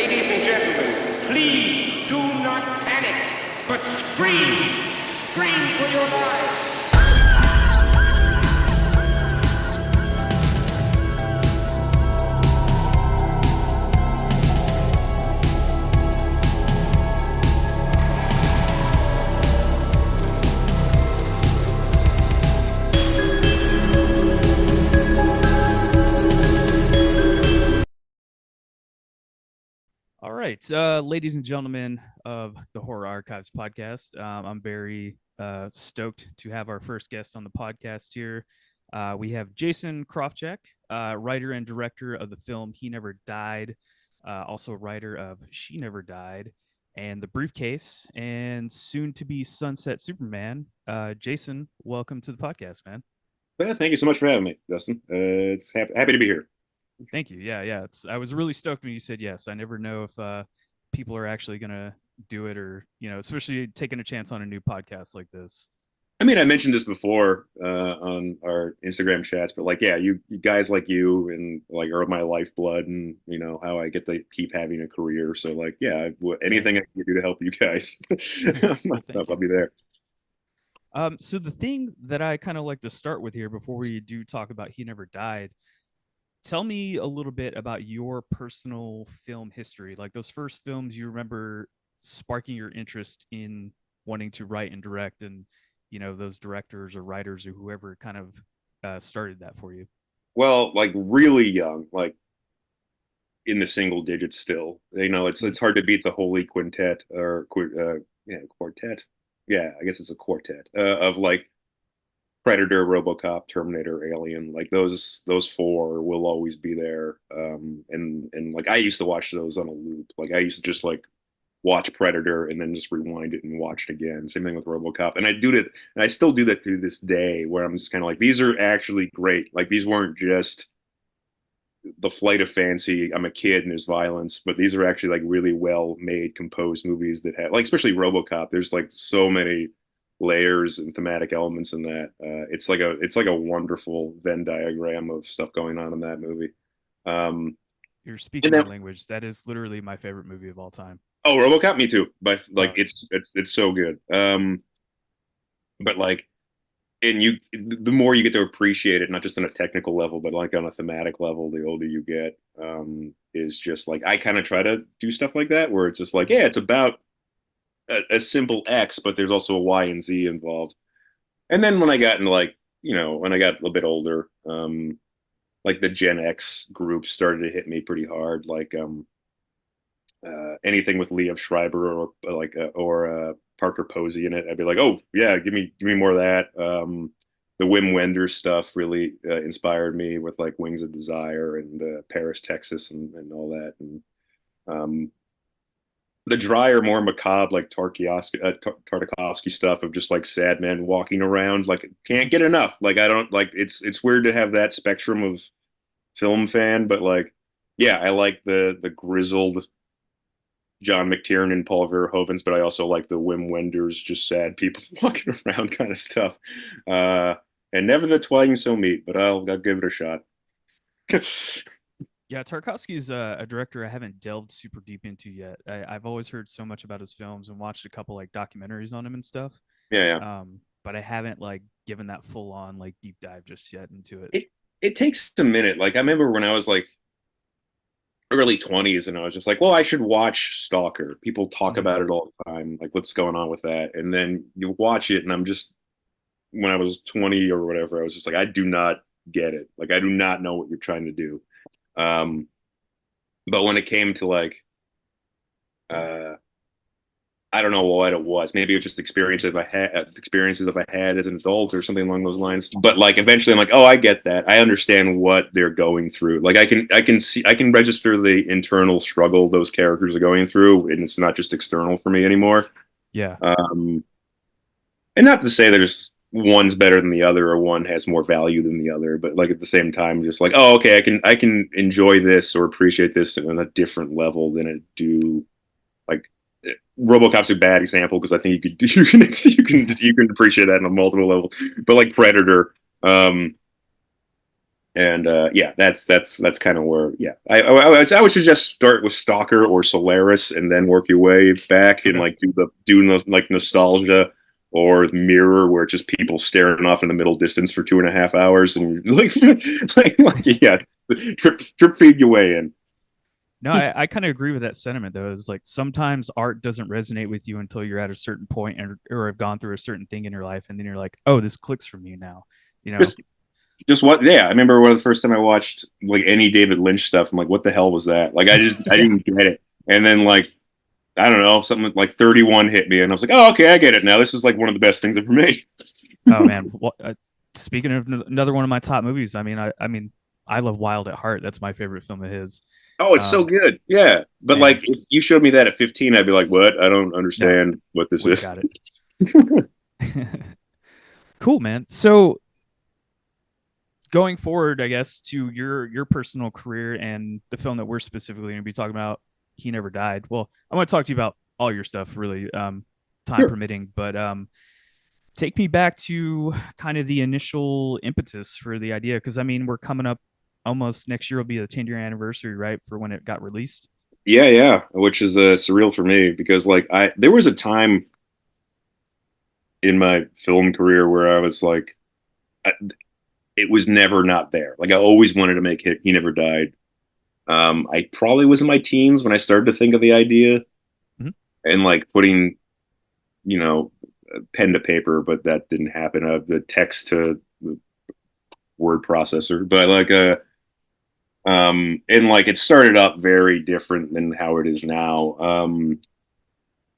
Ladies and gentlemen, please do not panic, but scream! Scream for your lives! All right, ladies and gentlemen of the Horror Archives podcast, I'm very stoked to have our first guest on the podcast here. We have Jason Krawczyk, writer and director of the film He Never Died, also writer of She Never Died, and The Briefcase, and soon to be Sunset Superman. Jason, welcome to the podcast, man. Well, thank you so much for having me, Dustin. It's happy to be here. Thank you. Yeah. I was really stoked when you said yes. I never know if people are actually gonna do it, or especially taking a chance on a new podcast like this. I mean, I mentioned this before on our Instagram chats, but like, yeah, you guys like you and like are my lifeblood, and you know how I get to keep having a career. So like, yeah, anything I can do to help you guys, I'll be there. So the thing that I kind of like to start with here before we do talk about He Never Died, tell me a little bit about your personal film history, like those first films you remember sparking your interest in wanting to write and direct, and those directors or writers or whoever kind of started that for you. Well, like really young, like in the single digits still. It's hard to beat the Holy Quintet or quartet. Yeah, I guess it's a quartet of like Predator, RoboCop, Terminator, Alien, like those four will always be there. And like I used to watch those on a loop. Like I used to just like watch Predator and then just rewind it and watch it again. Same thing with RoboCop. And I do that, and I still do that to this day, where I'm just kind of like, these are actually great. Like these weren't just the flight of fancy. I'm a kid and there's violence, but these are actually like really well made, composed movies that have, like, especially RoboCop. There's like so many layers and thematic elements in that. It's like a wonderful Venn diagram of stuff going on in that movie. You're speaking my language. That is literally my favorite movie of all time. Oh, RoboCop, me too. But like, it's so good. But like, and the more you get to appreciate it, not just on a technical level, but like on a thematic level, the older you get, is just like, I kind of try to do stuff like that, where it's just like, yeah, it's about a simple X, but there's also a Y and Z involved. And then when I got into like, when I got a little bit older, like the Gen X group started to hit me pretty hard. Like anything with Liev Schreiber or Parker Posey in it, I'd be like, oh yeah, give me more of that. The Wim Wenders stuff really inspired me, with like Wings of Desire and Paris, Texas, and all that. And the drier, more macabre, like Tartakovsky stuff of just like sad men walking around, like can't get enough. Like I don't like, it's weird to have that spectrum of film fan, but like, yeah, I like the grizzled John McTiernan and Paul Verhoevens, but I also like the Wim Wenders, just sad people walking around kind of stuff. And never the twain so meet, but I'll give it a shot. Yeah, Tarkovsky's a director I haven't delved super deep into yet. I've always heard so much about his films and watched a couple like documentaries on him and stuff. Yeah. But I haven't like given that full on like deep dive just yet into it. It takes a minute. Like I remember when I was like early 20s, and I was just like, well, I should watch Stalker. People talk about it all the time. Like, what's going on with that? And then you watch it, and I'm just, when I was 20 or whatever, I was just like, I do not get it. Like, I do not know what you're trying to do. But when it came to like, I don't know what it was. Maybe it was just experiences I've had as an adult or something along those lines. But like eventually I'm like, oh, I get that. I understand what they're going through. Like I can register the internal struggle those characters are going through, and it's not just external for me anymore. Yeah. And not to say there's one's better than the other or one has more value than the other, but like at the same time, just like, oh, okay, I can enjoy this or appreciate this on a different level than I do. Like RoboCop's a bad example because I think you can appreciate that on a multiple level, but like Predator, and And yeah, that's kind of where, yeah, I would suggest start with Stalker or Solaris and then work your way back and Okay. like doing those like Nostalgia or Mirror, where it's just people staring off in the middle distance for 2.5 hours and like yeah, drip feed your way in. No, I kind of agree with that sentiment though. Is like sometimes art doesn't resonate with you until you're at a certain point or have gone through a certain thing in your life, and then you're like, oh, this clicks for me now. You know? Just what, yeah, I remember one of the first time I watched like any David Lynch stuff. I'm like, what the hell was that? Like, I didn't get it. And then like, I don't know, something like 31 hit me, and I was like, oh, okay, I get it now. This is like one of the best things ever made. Oh man. Well, speaking of another one of my top movies, I mean, I love Wild at Heart. That's my favorite film of his. Oh, it's so good. Yeah. But And like, if you showed me that at 15, I'd be like, what? I don't no, understand what this we is. got it. Cool, man. So going forward, I guess, to your personal career and the film that we're specifically going to be talking about, He Never Died. Well, I want to talk to you about all your stuff, really, time Sure. permitting. But take me back to kind of the initial impetus for the idea, because I mean, we're coming up almost next year will be the 10-year anniversary, right, for when it got released. Yeah, yeah. Which is surreal for me because like there was a time in my film career where I was like, I, it was never not there. Like I always wanted to make He Never Died. I probably was in my teens when I started to think of the idea Mhm. and like putting, pen to paper, but that didn't happen. The text to the word processor, but like and like it started up very different than how it is now.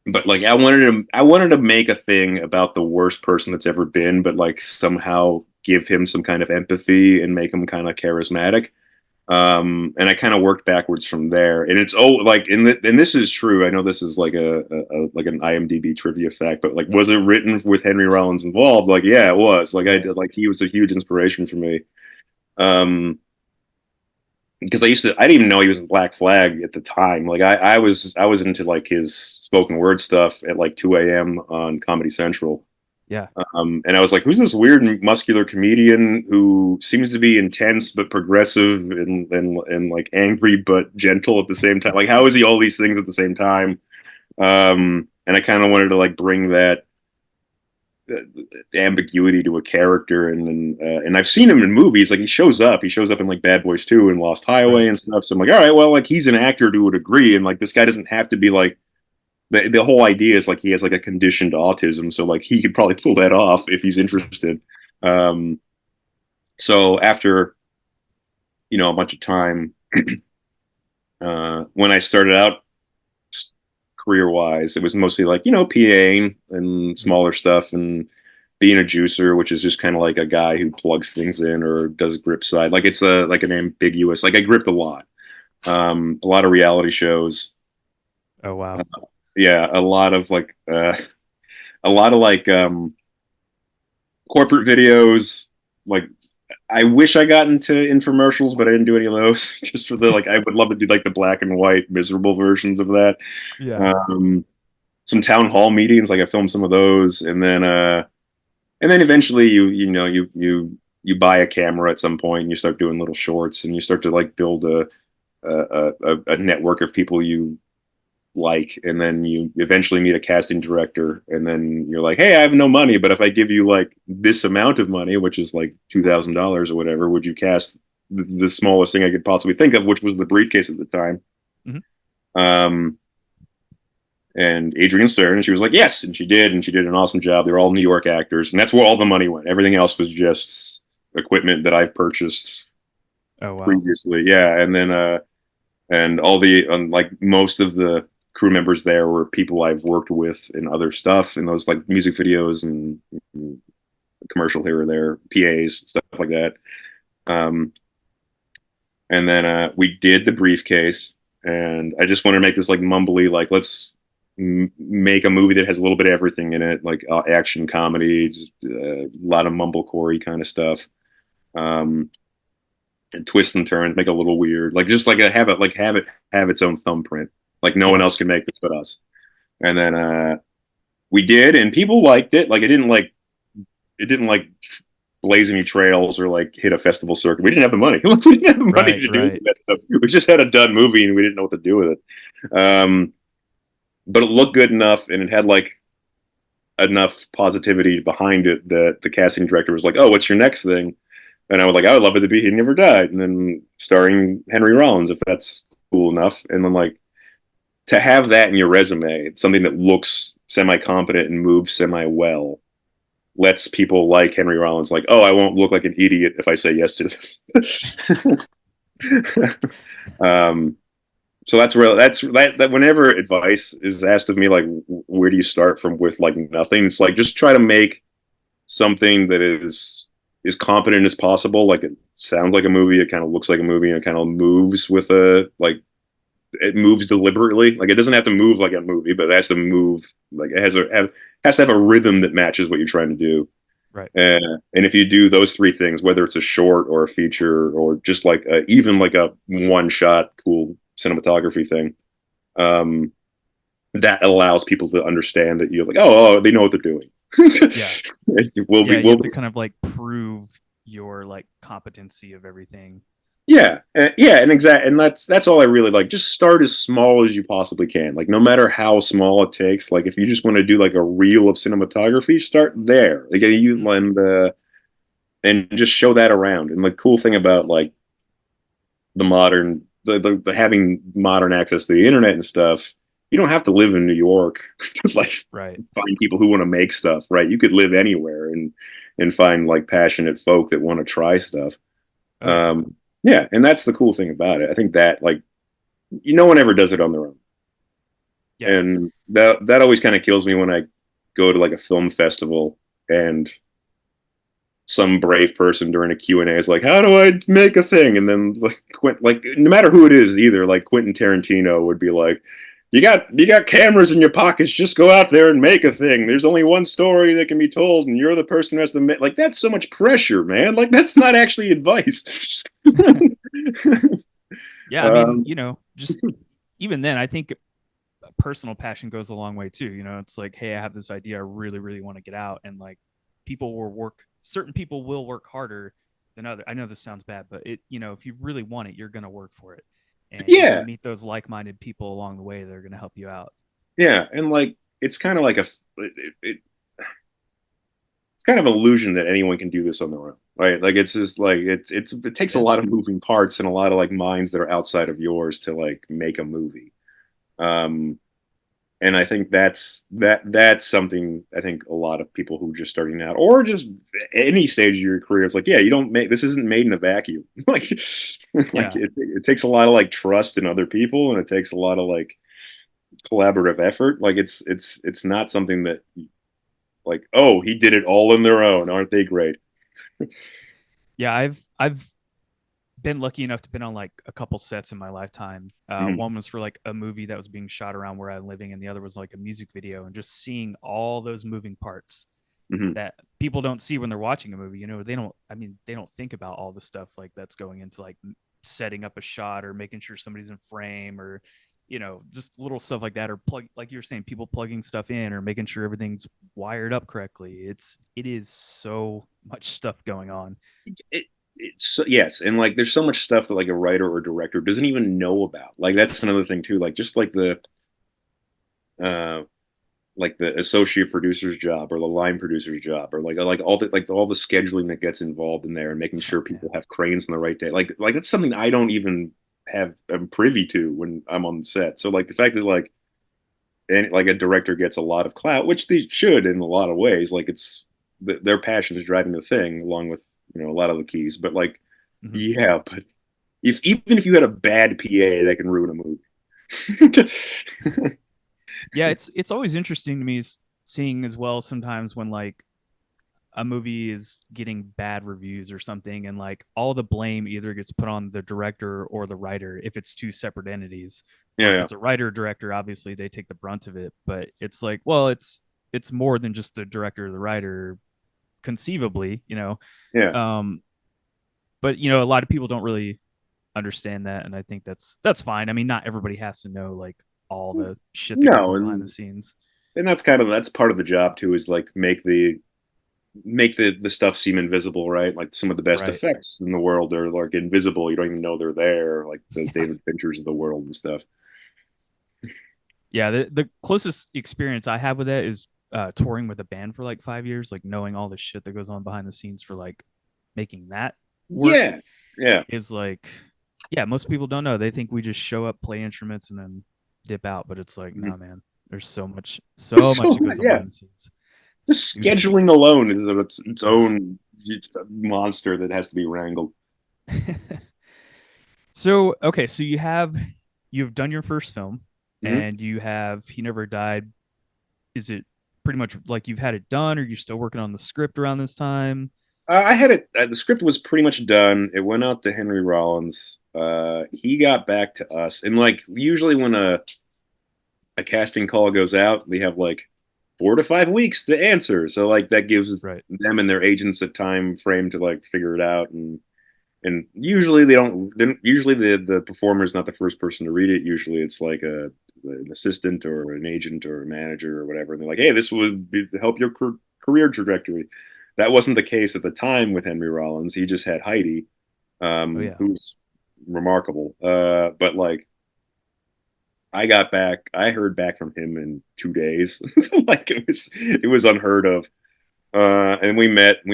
But like I wanted to make a thing about the worst person that's ever been, but like somehow give him some kind of empathy and make him kind of charismatic. And I kind of worked backwards from there. And it's like and this is true. I know this is like a like an IMDb trivia fact, but like was it written with Henry Rollins involved? Like yeah, it was. Like I did, like he was a huge inspiration for me. Um because I didn't even know he was in Black Flag at the time. Like I was into like his spoken word stuff at like 2 a.m. on Comedy Central. Yeah. And I was like, who's this weird muscular comedian who seems to be intense but progressive and like angry but gentle at the same time? Like, how is he all these things at the same time? And I kind of wanted to like bring that ambiguity to a character, and I've seen him in movies. Like he shows up in like Bad Boys 2 and Lost Highway Right. and stuff. So I'm like, all right, well, like he's an actor to a degree, and like this guy doesn't have to be like the whole idea is like he has like a conditioned autism, so like he could probably pull that off if he's interested. Um, so after a bunch of time, when I started out career wise, it was mostly like PAing and smaller stuff and being a juicer, which is just kind of like a guy who plugs things in or does grip side. Like it's a like an ambiguous. Like I gripped a lot of reality shows. Oh wow. Yeah, a lot of like corporate videos. Like I wish I got into infomercials, but I didn't do any of those. Just for the like, I would love to do like the black and white miserable versions of that. Yeah. Some town hall meetings, like I filmed some of those, and then eventually you buy a camera at some point and you start doing little shorts and you start to like build a network of people you like, and then you eventually meet a casting director, and then you're like, hey, I have no money, but if I give you like this amount of money, which is like $2,000 or whatever, would you cast the smallest thing I could possibly think of, which was the briefcase at the time. Mhm. And Adrian Stern, and she was like, yes, and she did an awesome job. They were all New York actors, and that's where all the money went. Everything else was just equipment that I've purchased Oh wow. previously. Yeah, and then and all the like most of the crew members there were people I've worked with in other stuff, in those like music videos and commercial here or there, PAs, stuff like that. Um, and then we did the briefcase, and I just want to make this like mumbly, like let's make a movie that has a little bit of everything in it, like action, comedy, just, a lot of mumblecore kind of stuff. Um, and twists and turns, make it a little weird, like just like have it have its own thumbprint. Like no one Yeah. else can make this but us. And then we did, and people liked it. Like it didn't like blaze any trails or like hit a festival circuit. We didn't have the money. We didn't have the money to do that stuff. We just had a done movie and we didn't know what to do with it. But it looked good enough, and it had like enough positivity behind it that the casting director was like, "Oh, what's your next thing?" And I was like, "I would love it to be He Never Died," and then starring Henry Rollins, if that's cool enough. And then like to have that in your resume, it's something that looks semi-competent and moves semi-well, lets people like Henry Rollins like, "Oh, I won't look like an idiot if I say yes to this." So that's real. That whenever advice is asked of me, like, where do you start from with like nothing? It's like just try to make something that is competent as possible. Like it sounds like a movie, it kind of looks like a movie, and it kind of moves with it moves deliberately. Like it doesn't have to move like a movie, but it has to move like it has to have a rhythm that matches what you're trying to do. Right. And if you do those three things, whether it's a short or a feature or just like even like a one shot cool cinematography thing, that allows people to understand that you're like, oh, they know what they're doing. Yeah. We'll you have to kind of like prove your like competency of everything. Yeah, and exactly, and that's all I really like. Just start as small as you possibly can. Like no matter how small it takes. Like if you just want to do like a reel of cinematography, start there. Like you and just show that around. And the cool thing about like the modern the having modern access to the internet and stuff, you don't have to live in New York to like find people who want to make stuff. Right, you could live anywhere and find like passionate folk that want to try stuff. Yeah, and that's the cool thing about it. I think that like no one ever does it on their own. Yeah. And that always kind of kills me when I go to like a film festival and some brave person during a Q&A is like, how do I make a thing? And then like no matter who it is either, like Quentin Tarantino would be like, you got cameras in your pockets, just go out there and make a thing. There's only one story that can be told and you're the person who has to make. Like that's so much pressure, man. Like that's not actually advice. Yeah, I mean, just even then I think personal passion goes a long way too. It's like, hey, I have this idea, I really, really want to get out, and like certain people will work harder than others. I know this sounds bad, but if you really want it, you're gonna work for it. And you meet those like-minded people along the way that are going to help you out. Yeah, and like it's kind of like it's kind of an illusion that anyone can do this on their own, right? Like it's just like it takes a lot of moving parts and a lot of like minds that are outside of yours to like make a movie. And I think that's something I think a lot of people who are just starting out or just any stage of your career, it's like, yeah, this isn't made in a vacuum. like it takes a lot of like trust in other people, and it takes a lot of like collaborative effort. Like it's not something that like, oh, he did it all on their own. Aren't they great? Yeah, I've been lucky enough to been on like a couple sets in my lifetime. One was for like a movie that was being shot around where I'm living, and the other was like a music video, and just seeing all those moving parts that people don't see when they're watching a movie. They don't think about all the stuff like that's going into like setting up a shot or making sure somebody's in frame, or just little stuff like that, or like you were saying, people plugging stuff in or making sure everything's wired up correctly. It is so much stuff going on. Yes, and like there's so much stuff that like a writer or director doesn't even know about. Like that's another thing too. Like just like the associate producer's job or the line producer's job, or like all the scheduling that gets involved in there and making sure people have cranes on the right day. Like that's something I don't even am privy to when I'm on the set. So like the fact that like a director gets a lot of clout, which they should in a lot of ways. Like it's their passion is driving the thing along with a lot of the keys, but like yeah, but even if you had a bad PA, that can ruin a movie. Yeah, it's always interesting to me seeing as well sometimes when like a movie is getting bad reviews or something, and like all the blame either gets put on the director or the writer if it's two separate entities. If it's a writer director, obviously they take the brunt of it, but it's like, well, it's more than just the director or the writer, conceivably. But a lot of people don't really understand that, and I think that's fine. I mean, not everybody has to know like all the shit that goes behind the scenes, and that's part of the job too, is like make the make the stuff seem invisible, right? Like some of the best Right. effects in the world are like invisible. You don't even know they're there, like the Yeah. David Finchers of the world and stuff. Yeah, the closest experience I have with that is touring with a band for like 5 years, like knowing all the shit that goes on behind the scenes for like making that work Yeah, yeah. is like, yeah, most people don't know. They think we just show up, play instruments, and then dip out. But it's like, Mhm. no, man, there's so much, Just so much so that goes on yeah, behind the scenes. just Dude. scheduling alone is its own monster that has to be wrangled. So, okay, so you've done your first film Mhm. and you have He Never Died. Is it pretty much like you've had it done, or you're still working on the script around this time? I had it. The script was pretty much done. It went out to Henry Rollins. He got back to us, and like usually when a casting call goes out, they have like 4 to 5 weeks to answer. So like that gives Right. them and their agents a time frame to like figure it out. And usually they don't. Then usually the performer is not the first person to read it. Usually it's like an assistant or an agent or a manager or whatever. And they're like, hey, this would help your career trajectory. That wasn't the case at the time with Henry Rollins. He just had Heidi, Oh yeah. who's remarkable. But like I heard back from him in 2 days. Like it was unheard of. And we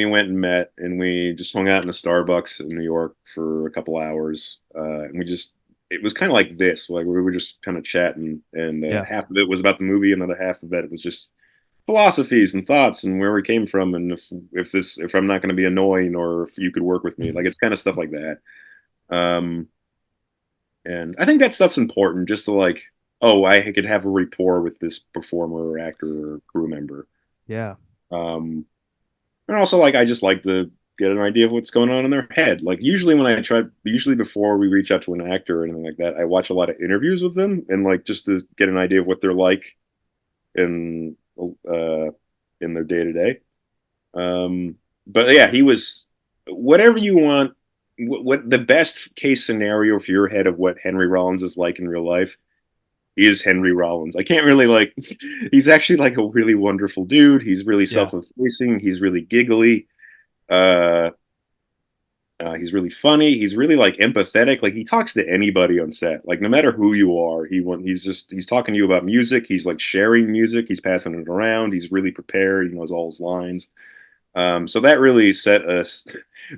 went and met, and we just hung out in a Starbucks in New York for a couple hours. And it was kind of like this, like we were just kind of chatting, and Yeah. half of it was about the movie, and the other half of it was just philosophies and thoughts and where we came from, and if I'm not going to be annoying, or if you could work with me, like it's kind of stuff like that. Um, and I think that stuff's important, just to like, oh, I could have a rapport with this performer or actor or crew member. Yeah. Um, and also like I just like to get an idea of what's going on in their head. Like usually before we reach out to an actor or anything like that, I watch a lot of interviews with them, and like just to get an idea of what they're like in uh in their day to day. But yeah, he was whatever you want. What the best case scenario for your head of what Henry Rollins is like in real life is Henry Rollins. I can't really like. He's actually like a really wonderful dude. He's really Yeah. self-effacing. He's really giggly. Uh, he's really funny. He's really like empathetic. Like he talks to anybody on set. Like no matter who you are, he's talking to you about music. He's like sharing music. He's passing it around. He's really prepared. He knows all his lines. So that really set us.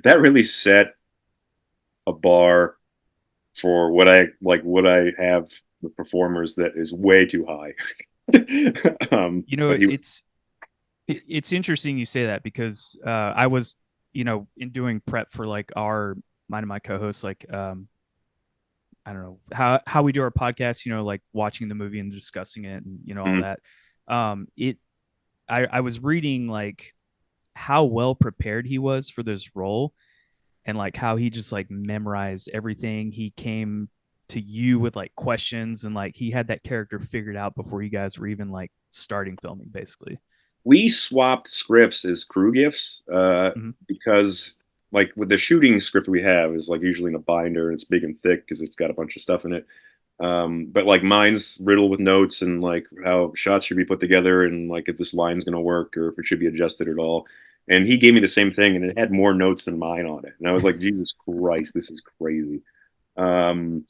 That really set a bar for what I have with performers that is way too high. You know, But he was. it's interesting you say that because I was, in doing prep for like mine and my co-hosts, like I don't know how we do our podcast, like watching the movie and discussing it and all Mhm. that. It I was reading like how well prepared he was for this role, and like how he just like memorized everything. He came to you with like questions, and like he had that character figured out before you guys were even like starting filming, basically. We swapped scripts as crew gifts, Mm-hmm. because like with the shooting script we have is like usually in a binder, and it's big and thick because it's got a bunch of stuff in it. But like mine's riddled with notes and like how shots should be put together, and like if this line's going to work or if it should be adjusted at all. And he gave me the same thing, and it had more notes than mine on it. And I was like, Jesus Christ, this is crazy. Um,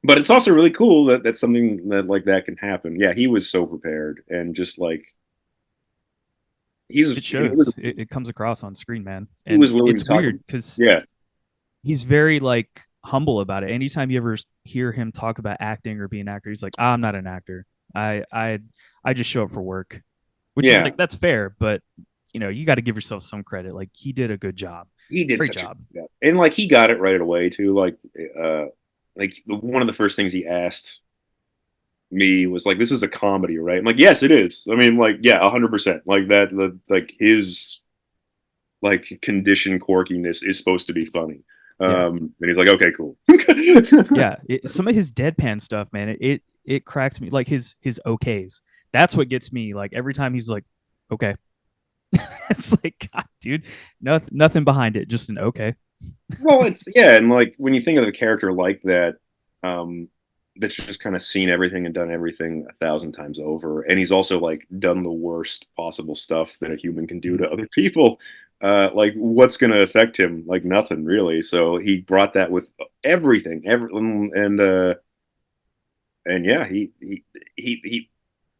but it's also really cool that that's something that like that can happen. Yeah, he was so prepared, and just like It he was shows. It comes across on screen, man. he And was willing to it's talk. weird because Yeah, he's very like humble about it. Anytime you ever hear him talk about acting or being an actor, he's like, I'm not an actor. I just show up for work, which is yeah. like that's fair, but you got to give yourself some credit. Like he did a good job, He did great such a job. good job, and like he got it right away too. One of the first things he asked me was like, "This is a comedy, right?" I'm like, "Yes, it is." I mean, like, yeah, 100%. Like that, like his like conditioned quirkiness is supposed to be funny. Yeah, And he's like, "Okay, cool." yeah. Some of his deadpan stuff, man, it cracks me. Like his okays. That's what gets me. Like every time he's like, okay, it's like, God, dude, nothing behind it, just an okay. Well, it's yeah, and like when you think of a character like that, um, that's just kind of seen everything and done everything 1,000 times over. And he's also like done the worst possible stuff that a human can do to other people. Like what's going to affect him? Like nothing really. So he brought that with everything, and yeah, he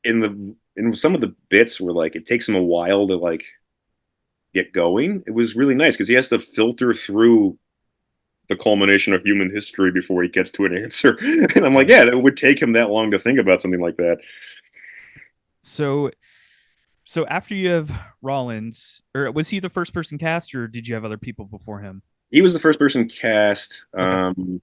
in some of the bits where like it takes him a while to like get going. It was really nice because he has to filter through the culmination of human history before he gets to an answer. And I'm like, yeah, it would take him that long to think about something like that. So after you have Rollins, or was he the first person cast, or did you have other people before him? He was the first person cast. Okay.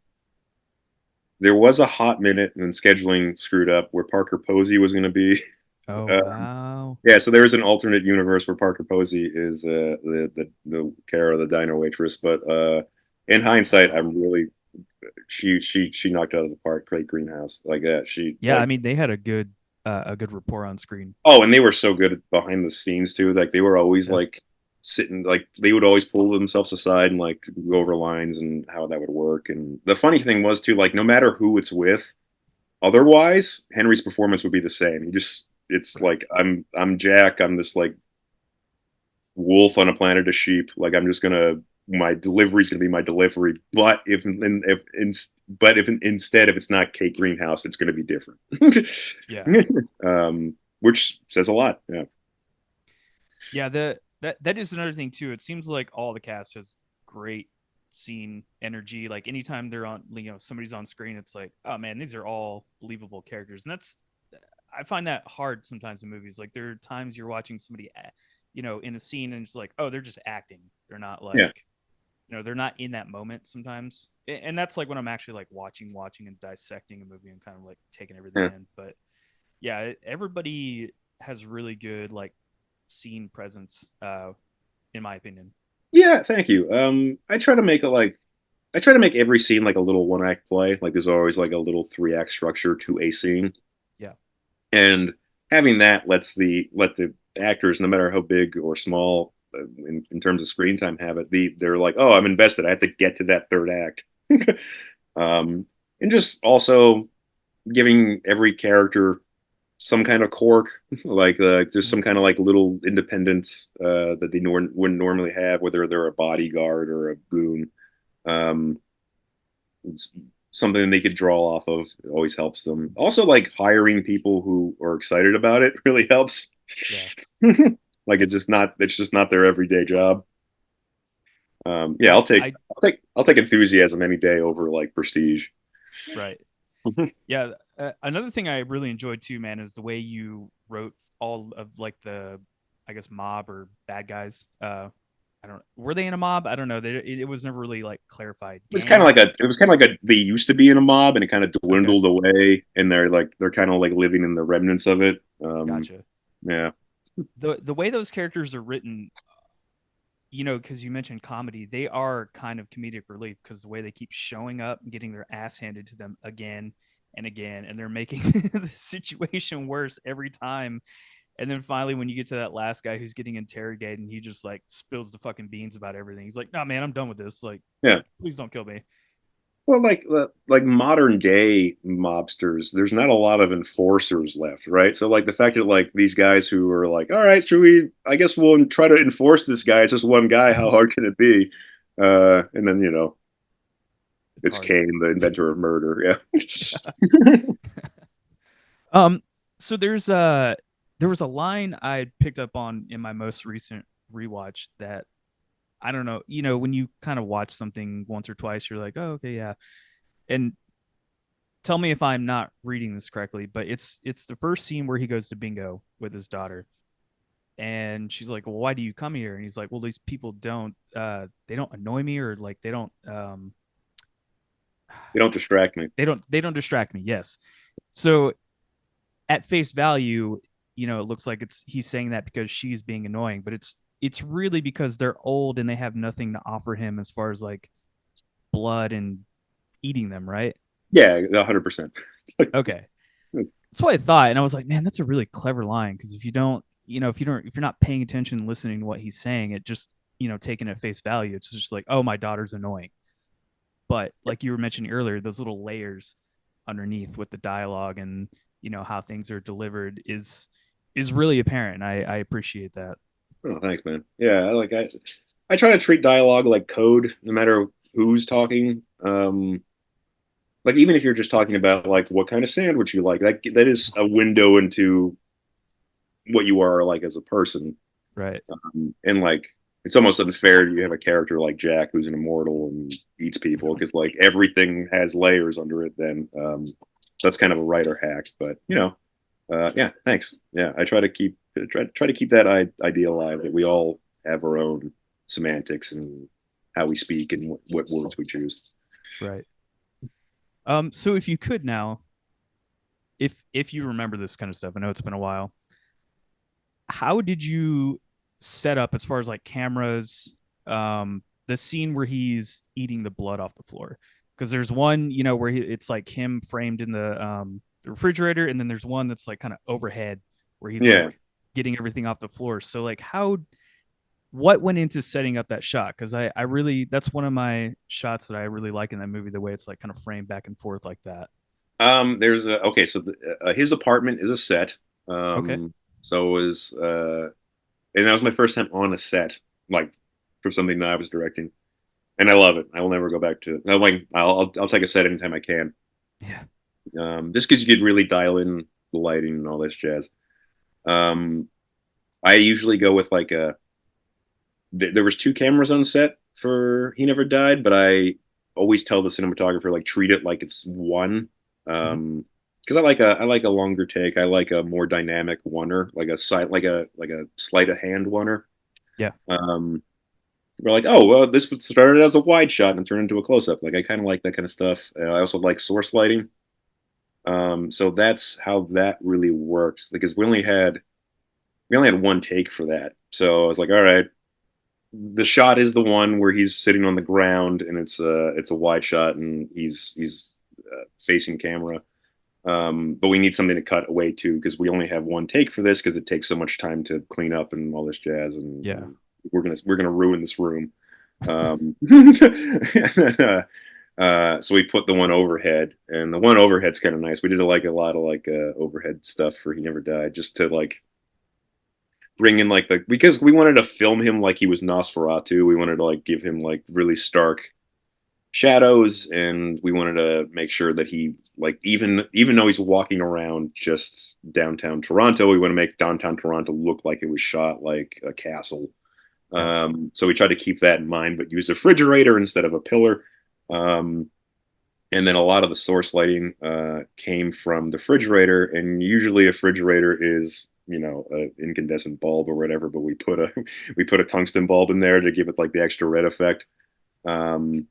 There was a hot minute and then scheduling screwed up where Parker Posey was going to be. Oh Uh, wow. yeah, so there is an alternate universe where Parker Posey is the Kara, the diner waitress. But in hindsight, I'm really she knocked out of the park. Great Greenhouse like that. She Yeah, I mean they had a good rapport on screen. Oh, and they were so good behind the scenes too. Like they were always Yeah. like sitting, like they would always pull themselves aside and like go over lines and how that would work. And the funny thing was too, like no matter who it's with, otherwise Henry's performance would be the same. He just, it's Right. like I'm Jack. I'm this like wolf on a planet of sheep. Like I'm just gonna, my delivery's gonna be my delivery. But if instead if it's not Kate Greenhouse, it's gonna be different. Yeah. Which says a lot. Yeah. Yeah, that is another thing too. It seems like all the cast has great scene energy. Like anytime they're on, somebody's on screen, it's like, oh man, these are all believable characters. And that's, I find that hard sometimes in movies. Like there are times you're watching somebody, in a scene and it's like, oh, they're just acting. They're not like, Yeah. they're not in that moment sometimes. And that's like when I'm actually like watching and dissecting a movie and kind of like taking everything Yeah. in. But yeah, everybody has really good like scene presence, in my opinion. Yeah, thank you. I try to make every scene like a little one act play. Like there's always like a little 3 act structure to a scene. Yeah. And having that let the actors, no matter how big or small in terms of screen time, have it. They're like, oh, I'm invested. I have to get to that 3rd act. And just also giving every character some kind of quirk, like just some kind of like little independence that they wouldn't normally have, whether they're a bodyguard or a goon. Um, it's something they could draw off of. It always helps them. Also, like hiring people who are excited about it really helps. Yeah. Like it's just not their everyday job. Yeah, Yeah. I'll take enthusiasm any day over like prestige. Right. Yeah. Another thing I really enjoyed too, man, is the way you wrote all of like the, I guess, mob or bad guys. I don't. Were they in a mob? I don't know. It was never really like clarified. Gang. It was kind of like a they used to be in a mob and it kind of Okay. dwindled away and they're kind of like living in the remnants of it. Gotcha. Yeah. The way those characters are written, because you mentioned comedy, they are kind of comedic relief because the way they keep showing up and getting their ass handed to them again and again, and they're making the situation worse every time. And then finally, when you get to that last guy who's getting interrogated and he just like spills the fucking beans about everything, he's like, "No, man, I'm done with this. Like, Yeah. please don't kill me." Well, like modern day mobsters, there's not a lot of enforcers left, right? So like the fact that like these guys who are like, all right, should we? I guess we'll try to enforce this guy. It's just one guy. How hard can it be? And then It's it's hard. Kane, the inventor of murder. Yeah. Um, so there was a line I picked up on in my most recent rewatch that I don't know, when you kind of watch something once or twice, you're like, oh, okay, yeah. And tell me if I'm not reading this correctly, but it's the first scene where he goes to bingo with his daughter. And she's like, well, why do you come here? And he's like, well, these people they don't annoy me, or like They don't distract me. they don't distract me. Yes. So at face value, it looks like he's saying that because she's being annoying, but it's really because they're old and they have nothing to offer him as far as like blood and eating them, right? Yeah, 100%. Okay. That's what I thought. And I was like, man, that's a really clever line. Because if you're not paying attention and listening to what he's saying, it just, taking at face value, it's just like, oh, my daughter's annoying. But like you were mentioning earlier, those little layers, underneath with the dialogue and how things are delivered is really apparent. I appreciate that. Oh, thanks, man. Yeah, I try to treat dialogue like code, no matter who's talking. Like even if you're just talking about like what kind of sandwich you like, that is a window into what you are like as a person. Right. And like it's almost unfair you have a character like Jack who's an immortal and eats people because like everything has layers under it. Then that's kind of a writer hack, but yeah, thanks. Yeah, I try to keep that idea alive that we all have our own semantics and how we speak and what words we choose. Right. So if you could now, if you remember this kind of stuff, I know it's been a while. How did you set up as far as like cameras, the scene where he's eating the blood off the floor? Because there's one, where it's like him framed in the refrigerator, and then there's one that's like kind of overhead where he's like getting everything off the floor. So like what went into setting up that shot? Because I really, that's one of my shots that I really like in that movie, the way it's like kind of framed back and forth like that. There's so his apartment is a set. Okay. So it was and that was my first time on a set, like for something that I was directing, and I love it. I will never go back to it. Like I'll take a set anytime I can. Yeah. Just because you could really dial in the lighting and all this jazz. I usually go with like there was 2 cameras on set for He Never Died, but I always tell the cinematographer like treat it like it's one. Because I like a longer take. I like a more dynamic oneer, like a sleight of hand oneer. Yeah. We're like, oh well, this started as a wide shot and turned into a close up. Like I kind of like that kind of stuff. I also like source lighting. So that's how that really works. Because we only had 1 take for that. So I was like, all right, the shot is the one where he's sitting on the ground and it's a wide shot and he's facing camera. But we need something to cut away too because we only have 1 take for this because it takes so much time to clean up and all this jazz and yeah, we're gonna ruin this room. So we put the one overhead, and the one overhead's kind of nice. We did a lot of overhead stuff for He Never Died, just to like bring in like because we wanted to film him like he was Nosferatu. We wanted to like give him like really stark shadows, and we wanted to make sure that he like even though he's walking around just downtown Toronto, we want to make downtown Toronto look like it was shot like a castle. So we tried to keep that in mind, but use a refrigerator instead of a pillar. And then a lot of the source lighting came from the refrigerator, and usually a refrigerator is an incandescent bulb or whatever, but we put a tungsten bulb in there to give it like the extra red effect. And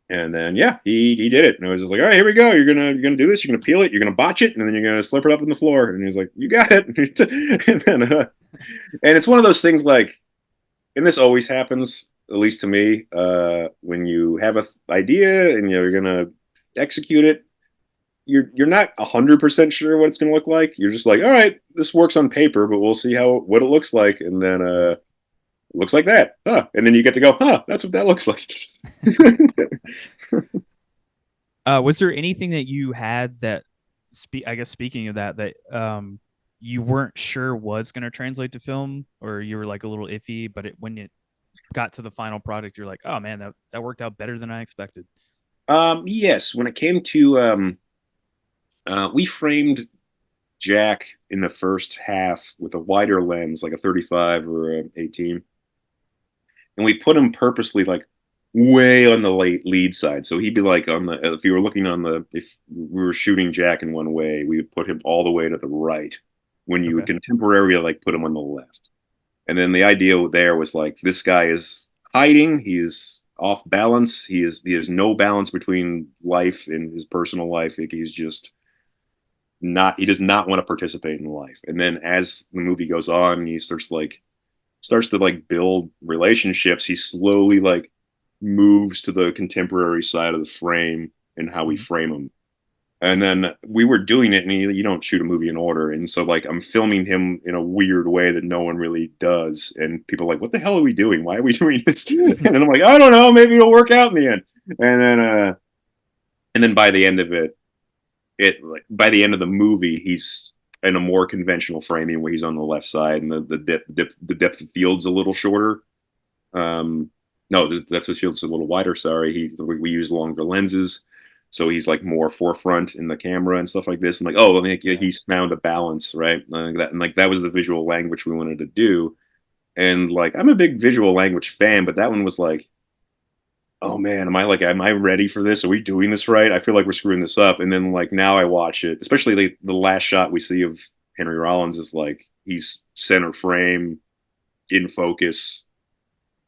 then he did it, and I was just like, all right, here we go. You're gonna do this. You're gonna peel it. You're gonna botch it, and then you're gonna slip it up on the floor. And he was like, you got it. And then and it's one of those things like, and this always happens, at least to me, when you have an idea and you're gonna execute it, you're not 100% sure what it's gonna look like. You're just like, all right, this works on paper, but we'll see what it looks like, and then it looks like that, and then you get to go, that's what that looks like. Was there anything that you had that I guess speaking of that you weren't sure was going to translate to film, or you were like a little iffy, but when it got to the final product, you're like, oh man, that worked out better than I expected? Yes, when it came to we framed Jack in the first half with a wider lens, like a 35 or an 18, and we put him purposely like way on the lead side, so he'd be like on the, if we were shooting Jack in one way, we would put him all the way to the right. When you would contemporarily like put him on the left, and then the idea there was like, this guy is hiding, he is off balance, he has no balance between life and his personal life. Like, he's just not, he does not want to participate in life. And then as the movie goes on, he starts to like build relationships. He slowly like moves to the contemporary side of the frame and how we frame him. And then we were doing it, and you don't shoot a movie in order. And so like I'm filming him in a weird way that no one really does. And people are like, what the hell are we doing? Why are we doing this? And then I'm like, I don't know, maybe it'll work out in the end. And then by the end of it, it like by the end of the movie, he's in a more conventional framing where he's on the left side, and the depth of field's a little shorter. No, the depth of field's a little wider. Sorry, we use longer lenses, so he's like more forefront in the camera and stuff like this. And like, oh, I mean, he's found a balance, right? That was the visual language we wanted to do. And like, I'm a big visual language fan, but that one was like, oh man, am I ready for this? Are we doing this right? I feel like we're screwing this up. And then like now I watch it, especially like the last shot we see of Henry Rollins is like he's center frame, in focus,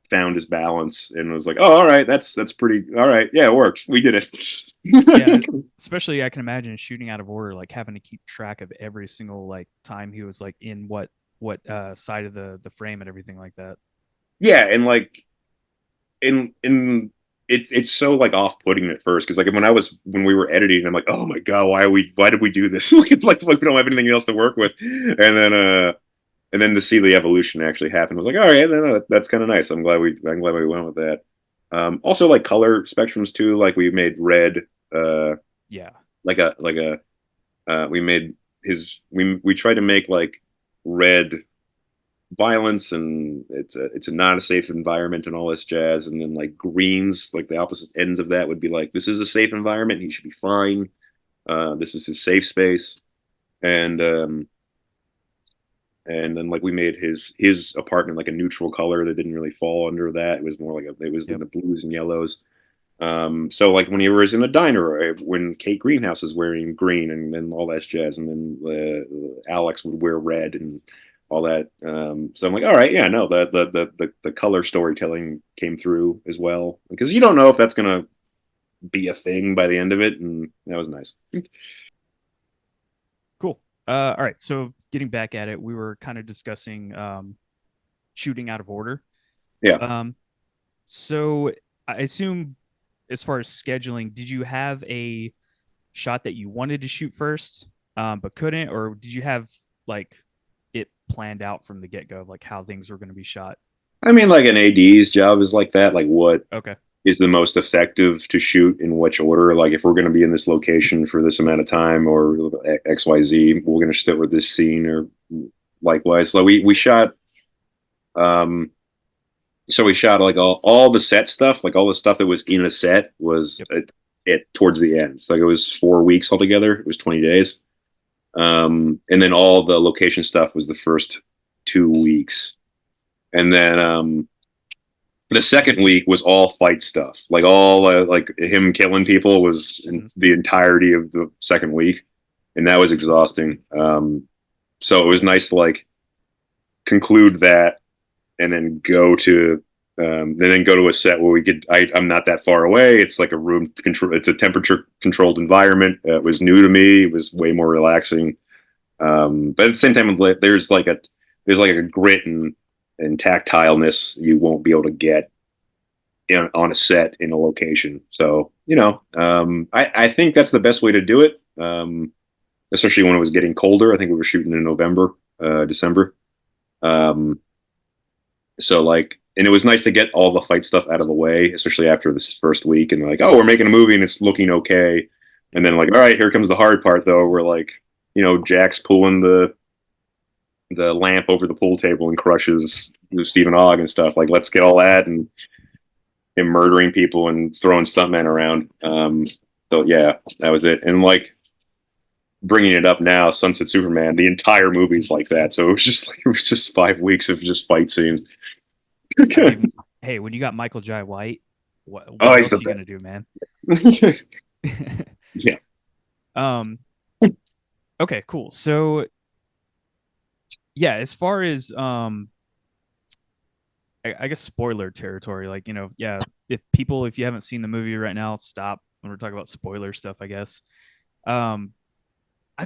found his balance, and was like, oh, all right, that's pretty all right. Yeah, it worked. We did it. Yeah, especially I can imagine shooting out of order, like having to keep track of every single like time he was like in what side of the frame and everything like that. Yeah, and like in it's so like off-putting at first because like when we were editing, I'm like, oh my god, why did we do this? like we don't have anything else to work with, and then to see the evolution actually happen was like, all right, that's kind of nice. I'm glad we went with that. Also like color spectrums too, like we made red, Yeah, we made we tried to make like red violence, and it's a not a safe environment and all this jazz, and then like greens, like the opposite ends of that would be like, this is a safe environment, he should be fine, this is his safe space. And then like we made his apartment like a neutral color that didn't really fall under that. It was more like it was in the blues and yellows. So like when he was in a diner, when Kate Greenhouse is wearing green and all that jazz, and then Alex would wear red and all that. So I'm like, all right, yeah, no, the color storytelling came through as well, because you don't know if that's gonna be a thing by the end of it, and that was nice. Cool. All right, so getting back at it, we were kind of discussing shooting out of order. Yeah. So I assume, as far as scheduling, did you have a shot that you wanted to shoot first, but couldn't, or did you have like it planned out from the get-go, like how things were going to be shot? I mean, like an AD's job is like that. Like, what Okay. is the most effective to shoot in which order? Like, if we're going to be in this location for this amount of time, or XYZ, we're going to stick with this scene, or likewise. So we shot. So we shot like all the set stuff, like all the stuff that was in a set was towards the end. So like it was 4 weeks altogether. It was 20 days. And then all the location stuff was the first 2 weeks. And then the second week was all fight stuff. Like all like him killing people was the entirety of the second week. And that was exhausting. So it was nice to like conclude that, and then go to a set where I'm not that far away. It's like a room control. It's a temperature controlled environment. It was new to me. It was way more relaxing. But at the same time, there's like a grit and tactileness you won't be able to get on a set in a location. So, I think that's the best way to do it. Especially when it was getting colder. I think we were shooting in November, December. So like, and it was nice to get all the fight stuff out of the way, especially after this first week. And like, oh, we're making a movie and it's looking okay. And then like, all right, here comes the hard part though. We're like, Jack's pulling the lamp over the pool table and crushes Stephen Ogg and stuff. Like, let's get all that, and him murdering people and throwing stuntmen around. So yeah, that was it. And like, bringing it up now, Sunset Superman, the entire movie's like that. So it was just 5 weeks of just fight scenes. Hey, when you got Michael Jai White, what else are you gonna do, man? Yeah. Okay, cool. So yeah, as far as I guess spoiler territory, like, if you haven't seen the movie right now, stop when we're talking about spoiler stuff, I guess. I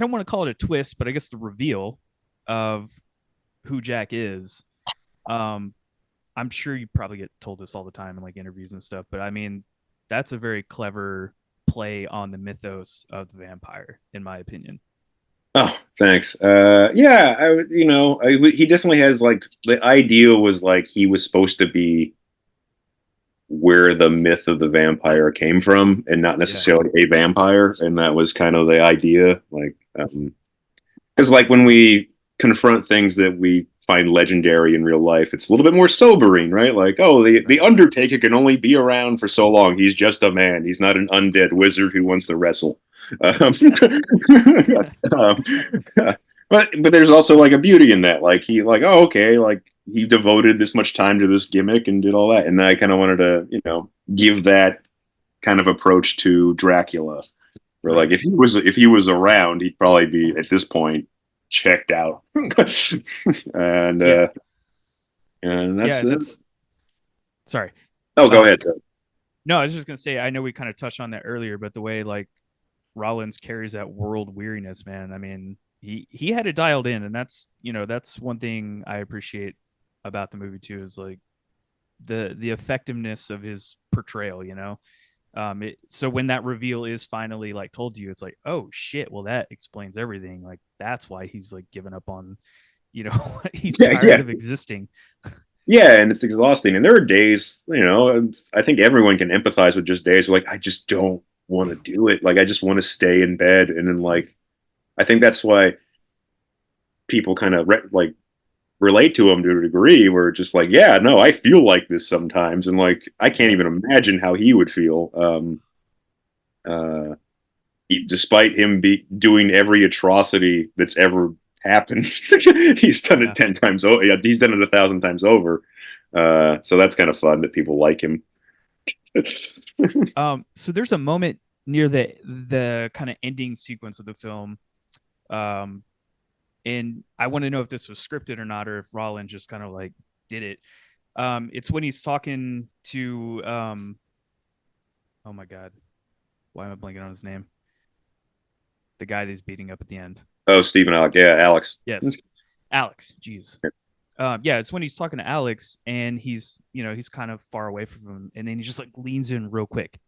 don't want to call it a twist, but I guess the reveal of who Jack is. I'm sure you probably get told this all the time in like interviews and stuff, but I mean, that's a very clever play on the mythos of the vampire, in my opinion. Oh, thanks. Yeah, he definitely has like, the idea was like he was supposed to be where the myth of the vampire came from, and not necessarily a vampire. And that was kind of the idea, like, because like when we confront things that we find legendary in real life, it's a little bit more sobering, right? Like, oh, the Undertaker can only be around for so long. He's just a man. He's not an undead wizard who wants to wrestle. Um, but there's also like a beauty in that. Like he like, oh, okay, like he devoted this much time to this gimmick and did all that. And I kind of wanted to, give that kind of approach to Dracula. Where like if he was around, he'd probably be at this point checked out. and that's sorry. Oh, go ahead. No, I was just gonna say, I know we kind of touched on that earlier, but the way like Rollins carries that world weariness, man. I mean, he had it dialed in, and that's one thing I appreciate about the movie too, is like the effectiveness of his portrayal. So when that reveal is finally like told to you, it's like, oh shit, well that explains everything. Like that's why he's like given up on, he's tired of existing. Yeah, and it's exhausting. And there are days, I think everyone can empathize with just days where like I just don't want to do it. Like I just want to stay in bed. And then like I think that's why people kind of relate to him to a degree, where it's just like, yeah, no, I feel like this sometimes, and like I can't even imagine how he would feel. Despite him doing every atrocity that's ever happened, he's done it 10 times over. Yeah, he's done it 1,000 times over. So that's kind of fun that people like him. So there's a moment near the kind of ending sequence of the film, and I want to know if this was scripted or not, or if Rollins just kind of like did it. It's when he's talking to oh my god, why am I blanking on his name? The guy that he's beating up at the end. Oh, Stephen Alex. Yeah, Alex. Yes, Alex. Jeez. Yeah, it's when he's talking to Alex, and he's kind of far away from him, and then he just like leans in real quick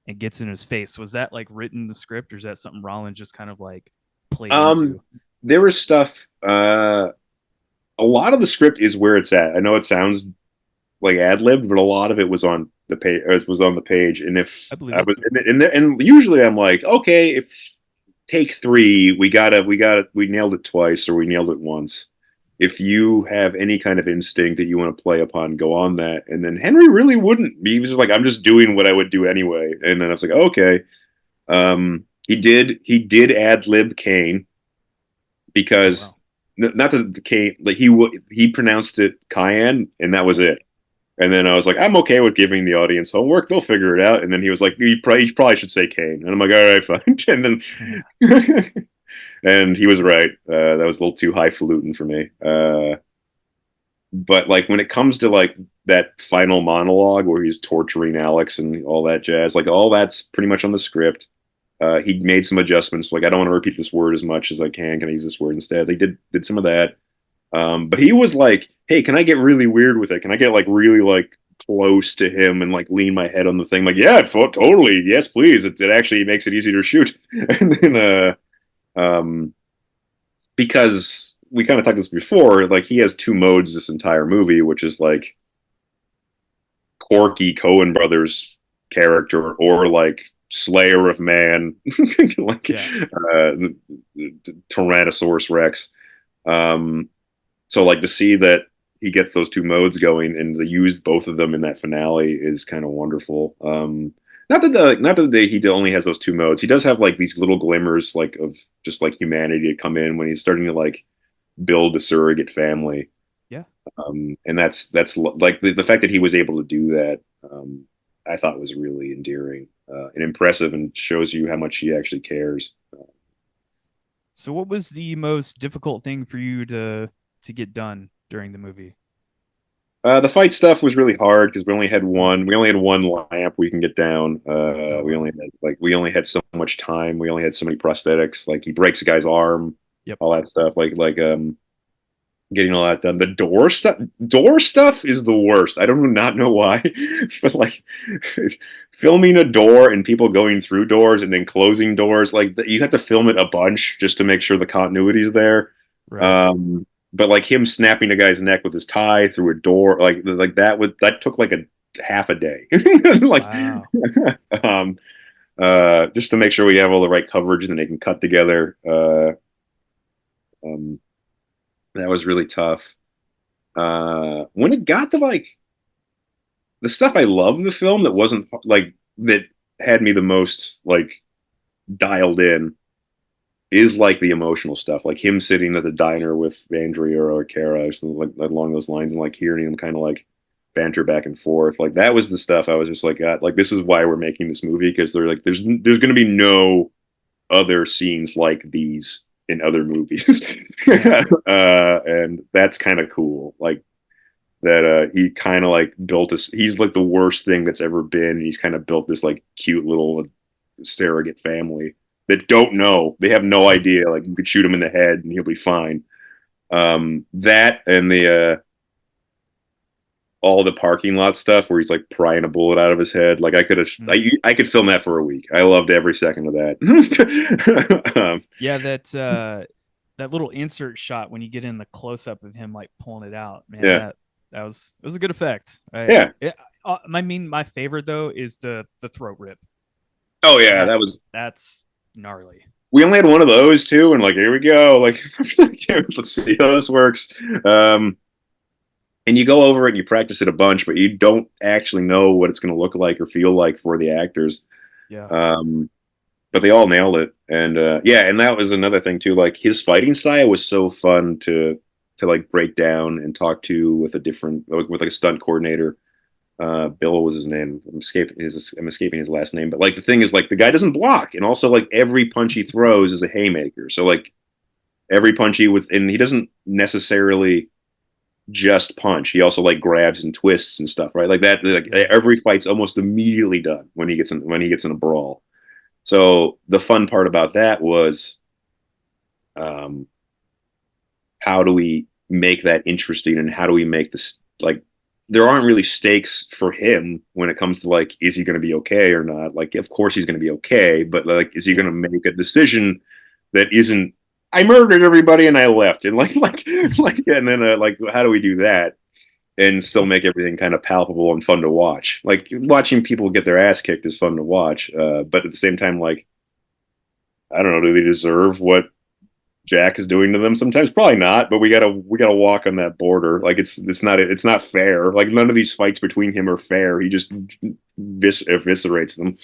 and gets in his face. Was that like written in the script, or is that something Rollins just kind of like played into? There was stuff. A lot of the script is where it's at. I know it sounds like ad-libbed, but a lot of it was on the page. It was on the page, and if I was, and usually I'm like, okay, if take 3, we nailed it twice, or we nailed it once. If you have any kind of instinct that you want to play upon, go on that. And then Henry really wouldn't. He was just like, I'm just doing what I would do anyway. And then I was like, okay. He did ad-lib Kane, because not that the Kane, like he pronounced it Cayenne, and that was it. And then I was like, I'm okay with giving the audience homework. They'll figure it out. And then he was like, you probably should say Kane. And I'm like, all right, fine. And then, and he was right. That was a little too highfalutin for me. But like when it comes to like that final monologue where he's torturing Alex and all that jazz, like all that's pretty much on the script. He made some adjustments. Like, I don't want to repeat this word as much as I can. Can I use this word instead? They did some of that. But he was like, hey, can I get really weird with it? Can I get like really like close to him and like lean my head on the thing? Like, yeah, totally. Yes, please. It actually makes it easier to shoot. And then, because we kind of talked this before, like he has 2 modes this entire movie, which is like quirky Coen Brothers character, or like Slayer of Man, like Tyrannosaurus Rex. So like to see that he gets those 2 modes going and to use both of them in that finale is kind of wonderful. Not that he only has those 2 modes. He does have like these little glimmers like of just like humanity to come in when he's starting to like build a surrogate family. Yeah. And that's like the fact that he was able to do that. I thought was really endearing and impressive, and shows you how much he actually cares. So what was the most difficult thing for you to get done during the movie? The fight stuff was really hard because we only had one lamp we can get down. We only had so much time. We only had so many prosthetics. Like he breaks a guy's arm, all that stuff. Like getting all that done. The door stuff is the worst. I don't not know why, but like filming a door and people going through doors and then closing doors, like you have to film it a bunch just to make sure the continuity is there. Right. But like him snapping a guy's neck with his tie through a door, like that took like half a day. Like, Wow. just to make sure we have all the right coverage and then they can cut together. That was really tough. When it got to like the stuff I love in the film that wasn't like that had me the most like dialed in is like the emotional stuff, like him sitting at the diner with Andrea or Kara or something like along those lines, and like hearing him kind of like banter back and forth. Like that was the stuff I was just like, God, like this is why we're making this movie, because they're like, there's going to be no other scenes like these in other movies. Yeah. And that's kind of cool. Like that he kind of like built this, he's like the worst thing that's ever been, and he's kind of built this like cute little surrogate family that don't know, they have no idea, like you could shoot him in the head and he'll be fine. That and the all the parking lot stuff where he's like prying a bullet out of his head, like I could have I could film that for a week. I loved every second of that. Yeah, that little insert shot when you get in the close up of him like pulling it out, man. Yeah. That was a good effect. Yeah. I mean, my favorite though is the throat rip. Oh yeah, that's gnarly. We only had one of those too, and like here we go. Like let's see how this works. And you go over it and you practice it a bunch, but you don't actually know what it's going to look like or feel like for the actors. Yeah. But they all nailed it, and yeah, and that was another thing too. Like his fighting style was so fun to like break down and talk to with a different with like a stunt coordinator. Bill was his name. I'm escaping his last name, but like the thing is, like the guy doesn't block, and also like every punch he throws is a haymaker. So like every punch and he doesn't necessarily just punch. He also like grabs and twists and stuff, right? Like that. Like every fight's almost immediately done when he gets in a brawl. So the fun part about that was, how do we make that interesting, and how do we make this like there aren't really stakes for him when it comes to like, is he going to be okay or not? Like, of course he's going to be okay, but like, is he going to make a decision that isn't, I murdered everybody and I left, and and then like, how do we do that and still make everything kind of palpable and fun to watch? Like watching people get their ass kicked is fun to watch, but at the same time, like, I don't know, do they deserve what Jack is doing to them? Sometimes probably not, but we gotta walk on that border. Like it's not fair. Like none of these fights between him are fair. He just eviscerates them.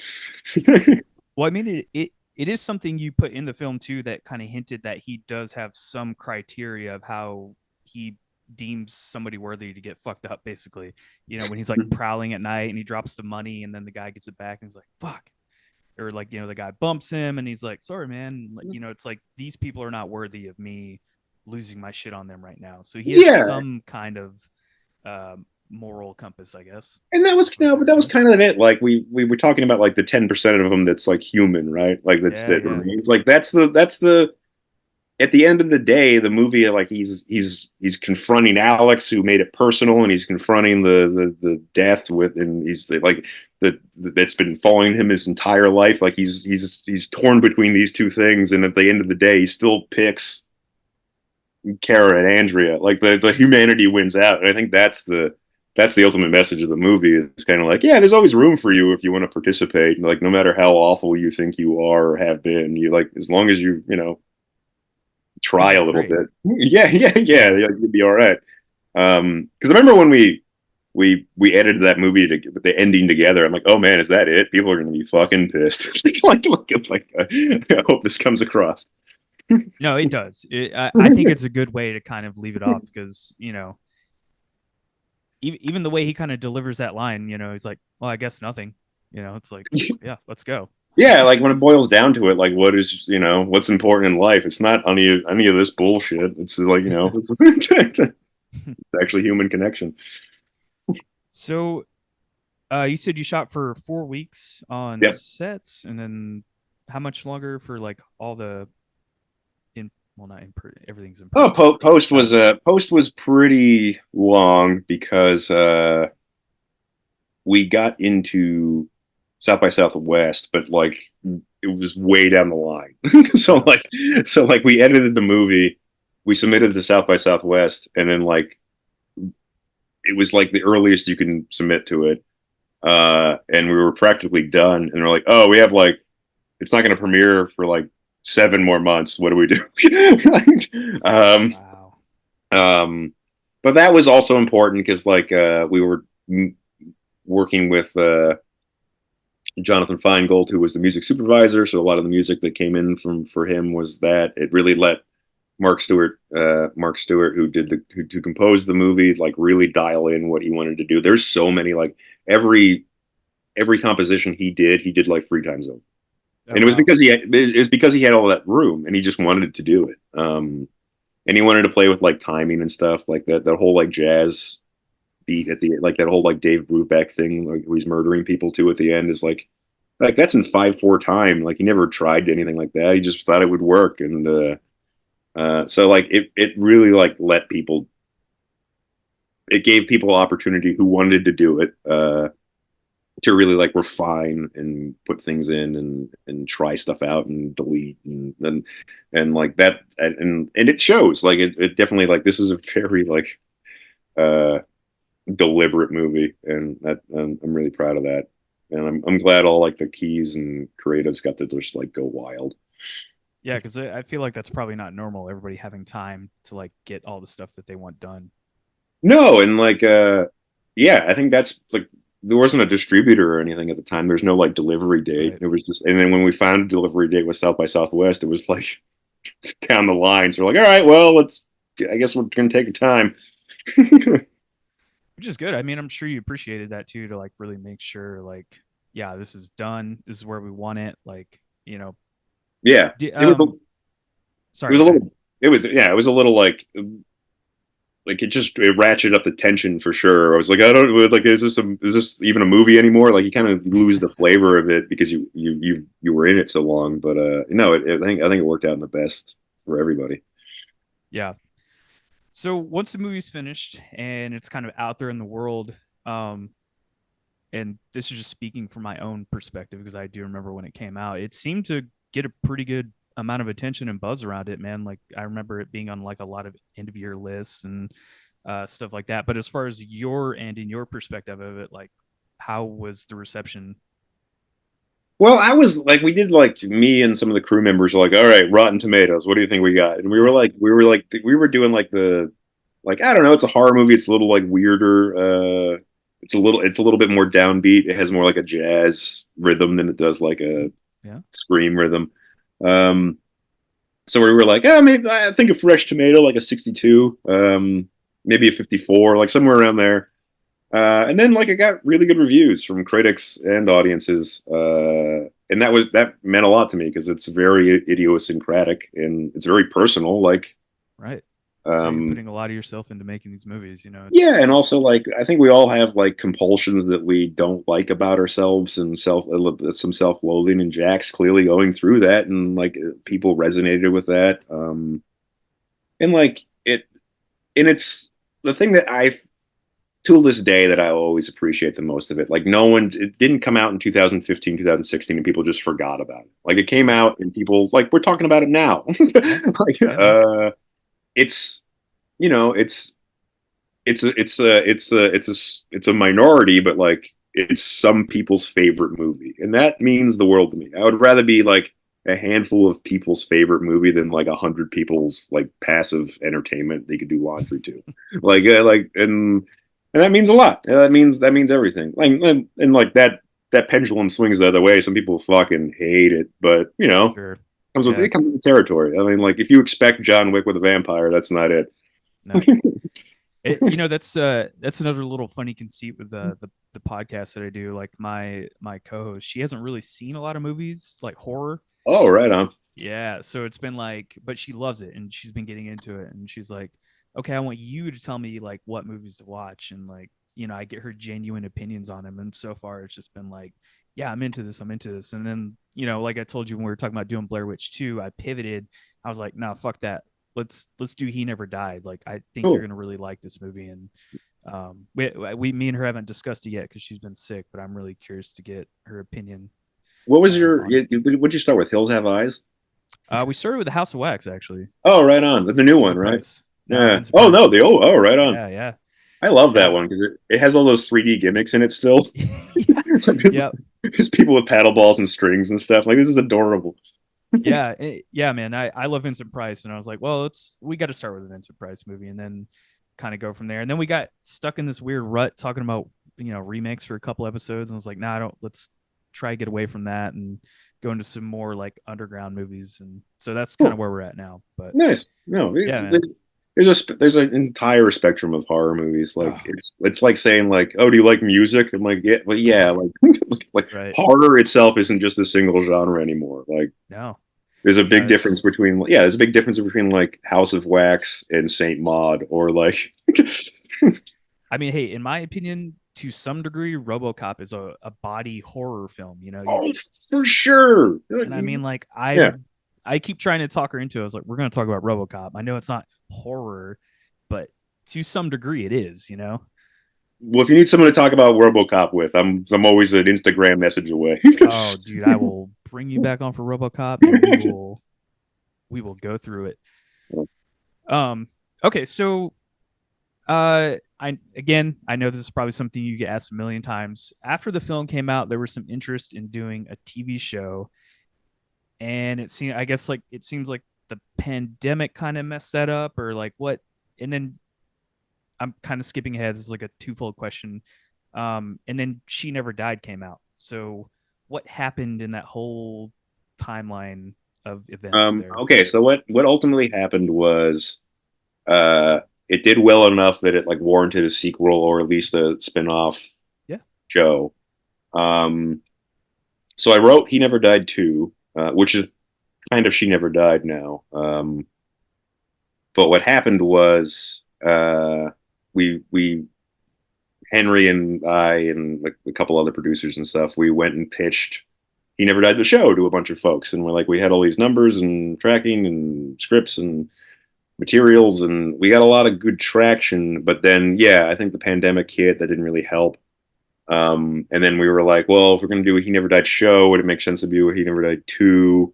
Well, I mean, it is something you put in the film too that kind of hinted that he does have some criteria of how he deems somebody worthy to get fucked up, basically. You know, when he's like prowling at night and he drops the money and then the guy gets it back and he's like, fuck. Or like, you know, the guy bumps him and he's like, sorry, man. Like, you know, it's like, these people are not worthy of me losing my shit on them right now. So he has some kind of moral compass, I guess. And that was kind of it. Like we were talking about like the 10% of him that's like human, right? Like that remains. Like that's the at the end of the day, the movie, like he's confronting Alex, who made it personal, and he's confronting the death with, and he's like that's been following him his entire life. Like he's torn between these two things, and at the end of the day, he still picks Kara and Andrea. Like the humanity wins out, and I think that's the ultimate message of the movie. It's kind of like, yeah, there's always room for you if you want to participate. Like no matter how awful you think you are or have been, you like, as long as you try a little bit. Yeah, you'd be all right. Because I remember when we edited that movie to the ending together, I'm like, oh man, is that it? People are gonna be fucking pissed. like I hope this comes across. No, it does. I think it's a good way to kind of leave it off, because even the way he kind of delivers that line, he's like, well, I guess nothing. It's like, yeah, let's go. Yeah, like when it boils down to it, like what is, what's important in life? It's not any of this bullshit. It's like, it's actually human connection. So you said you shot for 4 weeks on sets, and then how much longer for like all the everything's in person. Oh, post was pretty long, because we got into South by Southwest, but like it was way down the line. so like we edited the movie, we submitted to South by Southwest, and then like it was like the earliest you can submit to it. and we were practically done. And they're like, "Oh, we have like it's not going to premiere for like 7 more months. What do we do?" Wow. But that was also important because like we were working with Jonathan Feingold, who was the music supervisor. So a lot of the music that came in for him was that. It really let Mark Stewart, who did who composed the movie, like really dial in what he wanted to do. There's so many like every composition he did like 3 times over. Oh, And it was wow. because he had all that room and he just wanted to do it. And he wanted to play with like timing and stuff like that whole like jazz beat at the like that whole like Dave Brubeck thing like he's murdering people to at the end is like that's in 5/4 time. Like he never tried anything like that. He just thought it would work. And so like it really like it gave people opportunity who wanted to do it to really like refine and put things in and try stuff out and delete and like that and it shows like it definitely like this is a very like deliberate movie, and that I'm really proud of that, and I'm glad all like the keys and creatives got to just like go wild. Yeah, because I feel like that's probably not normal. Everybody having time to like get all the stuff that they want done. No, and like yeah, I think that's like there wasn't a distributor or anything at the time. There's no like delivery date. Right. It was just, and then when we found a delivery date with South by Southwest, it was like down the line. So we're like, all right, well, I guess we're gonna take our time. Which is good. I mean, I'm sure you appreciated that too, to like really make sure, like, yeah, this is done. This is where we want it. Like, Yeah, di- it was. um, It was sorry, a go ahead. little. It was yeah. It was a little like it ratcheted up the tension for sure. I was like, I don't like, is this even a movie anymore? Like you kind of lose the flavor of it because you were in it so long. But no, I think it worked out in the best for everybody. Yeah. So once the movie's finished and it's kind of out there in the world, um, and this is just speaking from my own perspective because I do remember when it came out, it seemed to get a pretty good amount of attention and buzz around it, man. Like I remember it being on like a lot of end of year lists and stuff like that. But as far as your end and your perspective of it, like how was the reception? Well, I was like, we did like me and some of the crew members were like, all right, Rotten Tomatoes, what do you think we got? And we were doing like the like I don't know, it's a horror movie. It's a little like weirder. It's a little bit more downbeat. It has more like a jazz rhythm than it does like a Yeah. scream rhythm. Um, so we were like, oh, maybe I think a fresh tomato, like a 62, maybe a 54, like somewhere around there. And then like it got really good reviews from critics and audiences. And that meant a lot to me because it's very idiosyncratic and it's very personal. Like, Right. Yeah, you're um, putting a lot of yourself into making these movies, it's yeah, and also like I think we all have like compulsions that we don't like about ourselves and some self-loathing, and Jack's clearly going through that, and like people resonated with that. And like and it's the thing that I to this day that I always appreciate the most of it. Like it didn't come out in 2015, 2016, and people just forgot about it. Like it came right. out and people like we're talking about it now. Yeah. Like, Yeah, man. it's it's a minority, but like it's some people's favorite movie, and that means the world to me. I would rather be like a handful of people's favorite movie than like 100 people's like passive entertainment they could do laundry to. Like and that means a lot. That means everything. Like and like that pendulum swings the other way. Some people fucking hate it, but Sure. it Yeah. comes with the territory. I mean, like if you expect John Wick with a vampire, that's not it. No. That's another little funny conceit with the podcast that I do. Like my co-host, she hasn't really seen a lot of movies like horror. Oh, right on. Yeah, so it's been like, but she loves it and she's been getting into it, and she's like, okay, I want you to tell me like what movies to watch, and like I get her genuine opinions on them, and so far it's just been like, yeah, I'm into this, and then like I told you when we were talking about doing Blair Witch 2, I pivoted. I was like, no, fuck that. Let's do He Never Died. Like I think you're Cool. gonna really like this movie, and me and her haven't discussed it yet because she's been sick, but I'm really curious to get her opinion What was on it. what'd you start with? Hills Have Eyes? We started with the House of Wax, actually. Oh, right on. The new one, Vincent right? Price. No, Yeah. Vincent Oh no, Price. right on. Yeah, yeah. I love that one because it has all those 3D gimmicks in it still. Yeah. There's people with paddle balls and strings and stuff. Like, this is adorable. Yeah, yeah, man. I love Vincent Price, and I was like, well, we got to start with a Vincent Price movie, and then kind of go from there. And then we got stuck in this weird rut talking about remakes for a couple episodes, and I was like, nah, I don't. Let's try to get away from that and go into some more like underground movies, and so that's kind of where we're at now. But Nice. No, yeah, man. there's an entire spectrum of horror movies. Like, Oh. it's like saying like, oh, do you like music? I'm like, yeah, well, yeah. Like Right. horror itself isn't just a single genre anymore. Like, No. there's a big No, difference between there's a big difference between like House of Wax and Saint Maud, or like I mean, hey, in my opinion, to some degree, RoboCop is a body horror film. oh, for sure. And I mean, like, Yeah. I keep trying to talk her into it. I was like, we're going to talk about RoboCop. I know it's not horror, but to some degree, it is. Well, if you need someone to talk about RoboCop with, I'm always an Instagram message away. Oh, dude, I will bring you back on for RoboCop, and we will go through it. Okay, so I know this is probably something you get asked a million times. After the film came out, there was some interest in doing a TV show, and it seems like the pandemic kind of messed that up, or like what. And then I'm kind of skipping ahead. This is like a twofold question. And then She Never Died came out. So what happened in that whole timeline of events there? Okay, so what ultimately happened was it did well enough that it like warranted a sequel or at least a spin-off show. So I wrote He Never Died 2, which is kind of She Never Died now. But what happened was we Henry and I and like a couple other producers and stuff, we went and pitched He Never Died the show to a bunch of folks, and we're like, we had all these numbers and tracking and scripts and materials, and we got a lot of good traction. But then, I think the pandemic hit. That didn't really help. And then we were like, well, if we're going to do a He Never Died show, would it make sense to do a He Never Died 2?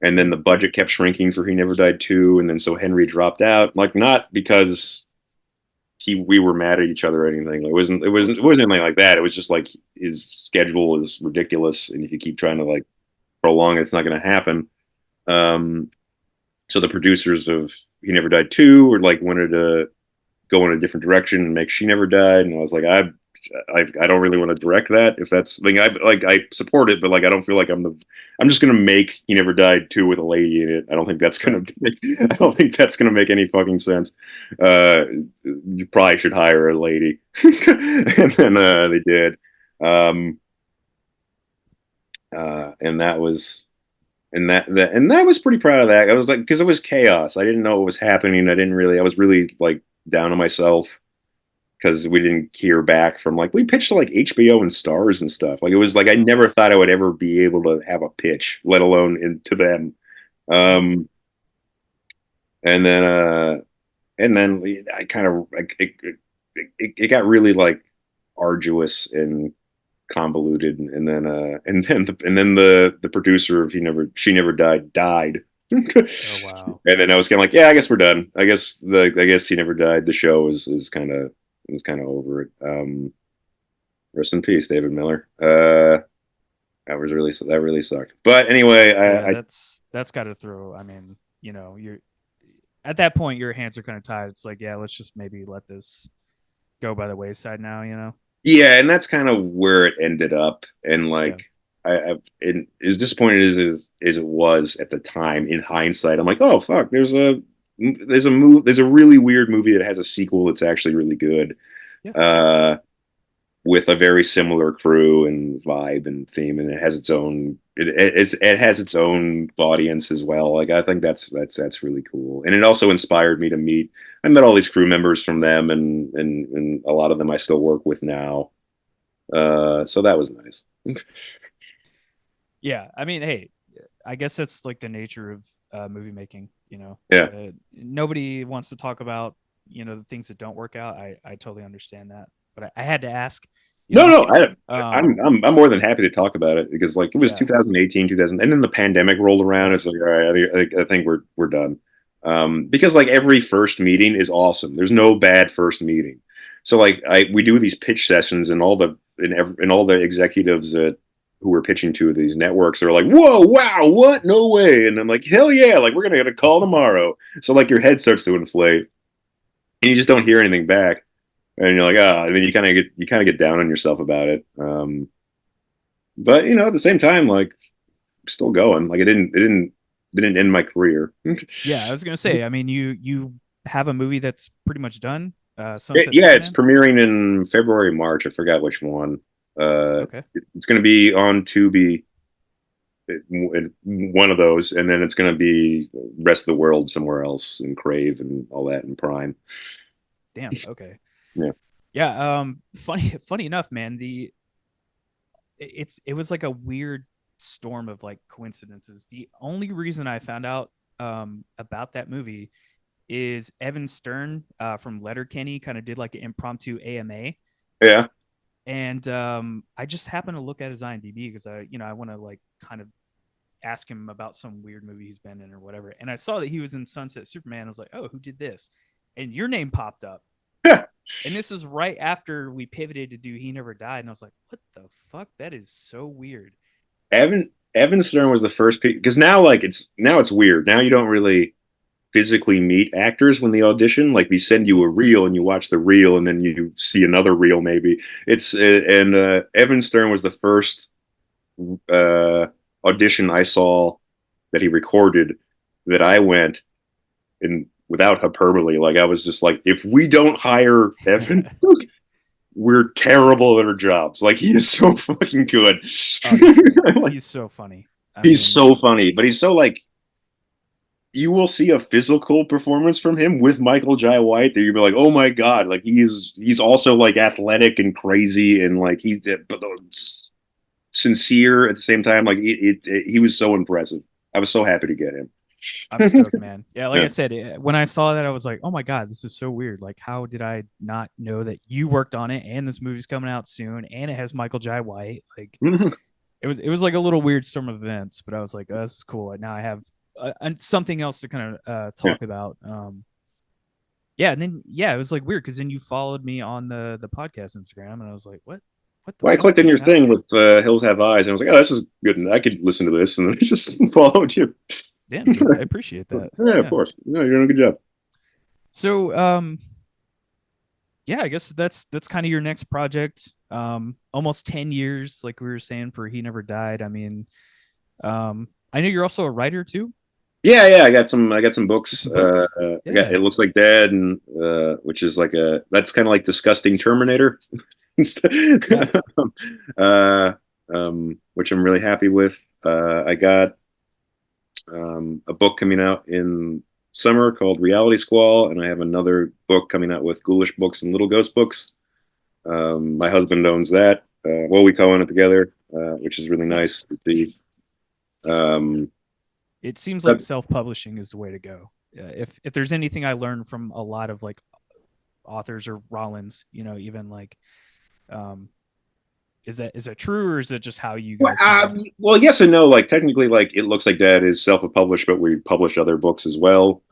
And then the budget kept shrinking for He Never Died 2, and then so Henry dropped out. Like, not because we were mad at each other or anything. It wasn't anything like that. It was just like his schedule is ridiculous, and if you keep trying to like prolong it, it's not going to happen. So the producers of He Never Died 2 were like wanted to go in a different direction and make She Never Died, and I was like, I don't really want to direct that. If that's like I support it, but like I don't feel like I'm just gonna make He Never Died 2 with a lady in it. I don't think that's gonna make any fucking sense. You probably should hire a lady, and then they did, and that was. And that was pretty proud of that. I was like, because it was chaos. I didn't know what was happening. I was really like down on myself because we didn't hear back from we pitched to like HBO and Stars and stuff. Like, it was like I never thought I would ever be able to have a pitch, let alone to them. And then I kind of like it got really like arduous and convoluted, and then the producer of She Never died. Oh wow. And then I was kind of like, I guess we're done. I guess He Never Died the show is kind of over it. Rest in peace, David Miller. That really sucked. But anyway, that's got to throw. I mean, you're at that point, your hands are kind of tied. It's like, let's just maybe let this go by the wayside now. Yeah, and that's kind of where it ended up. And like, as disappointed as it was at the time, in hindsight, I'm like, oh fuck, there's a really weird movie that has a sequel that's actually really good, with a very similar crew and vibe and theme, and it has its own audience as well. Like, I think that's really cool, and it also inspired me to meet. I met all these crew members from them, and a lot of them I still work with now. So that was nice. Yeah, I mean, hey, I guess that's like the nature of movie making. Yeah. Nobody wants to talk about the things that don't work out. I totally understand that, but I had to ask. I'm more than happy to talk about it, because like it was 2018, 2000, and then the pandemic rolled around. It's like, all right, I think we're done. Because like every first meeting is awesome. There's no bad first meeting. So like we do these pitch sessions, and all the executives who we're pitching to these networks are like, whoa, wow, what? No way. And I'm like, hell yeah, like we're gonna get a call tomorrow. So like your head starts to inflate, and you just don't hear anything back. And you're like, and then you kind of get down on yourself about it. But at the same time, like I'm still going. Like it didn't end my career. Yeah, I was gonna say. I mean, you have a movie that's pretty much done. Sunset Yeah, it's Superman? premiering in February, March. I forgot which one. Okay. It's going to be on Tubi, one of those, and then it's going to be rest of the world somewhere else, and Crave and all that, and Prime. Damn. Okay. Yeah. Yeah. Funny enough, man. It was like a weird storm of like coincidences. The only reason I found out about that movie is Evan Stern from Letterkenny kind of did like an impromptu AMA. Yeah. And I just happened to look at his IMDb because I want to like kind of ask him about some weird movie he's been in or whatever. And I saw that he was in Sunset Superman. I was like, oh, who did this? And your name popped up. And this was right after we pivoted to do He Never Died. And I was like, what the fuck? That is so weird. Evan Stern was the first, because now it's weird. Now you don't really physically meet actors when they audition. Like they send you a reel and you watch the reel, and then you see another reel maybe. Evan Stern was the first audition I saw that he recorded, that I went and without hyperbole, like I was just like, if we don't hire Evan, we're terrible at our jobs. Like he is so fucking good. He's so funny. He's so funny, but he's so like, you will see a physical performance from him with Michael Jai White that you'll be like, oh my god, like he's also like athletic and crazy, and like he's sincere at the same time. Like he was so impressive. I was so happy to get him. I'm stoked, man. Yeah, like I said, when I saw that, I was like, oh my god, this is so weird. Like, how did I not know that you worked on it, and this movie's coming out soon, and it has Michael Jai White? Like, it was like a little weird storm of events, but I was like, oh, this is cool. Now I have something else to kind of talk about. And then it was like weird because then you followed me on the podcast Instagram, and I was like, what? Well, I clicked on your thing with Hills Have Eyes, and I was like, oh, this is good. I could listen to this, and then I just followed you. Damn, dude, I appreciate that. Yeah, of course. No, you're doing a good job. So, I guess that's kind of your next project. Almost 10 years, like we were saying, for He Never Died. I mean, I know you're also a writer too. Yeah, I got some books. Yeah. I got It Looks Like Dad, and which is like that's kind of like Disgusting Terminator. Which I'm really happy with. I got a book coming out in summer called Reality Squall, and I have another book coming out with Ghoulish Books and Little Ghost Books. My husband owns that. We co-own it together, which is really nice. It seems like self-publishing is the way to go. If there's anything I learned from a lot of like authors or Rollins, even like, is that true, or is it just how you guys? Well, yes and no. Like technically, like It Looks Like Dad is self-published, but we publish other books as well.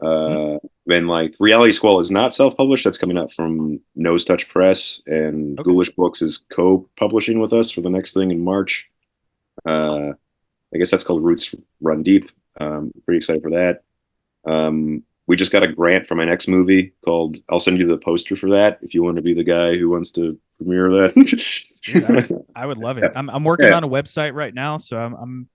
Then like Reality Squall is not self-published. That's coming out from Nose Touch Press, and Ghoulish Books is co-publishing with us for the next thing in March. I guess that's called Roots Run Deep. Pretty excited for that. We just got a grant for my next movie called, I'll send you the poster for that if you want to be the guy who wants to premiere that. Dude, I would love it. I'm working on a website right now, so I'm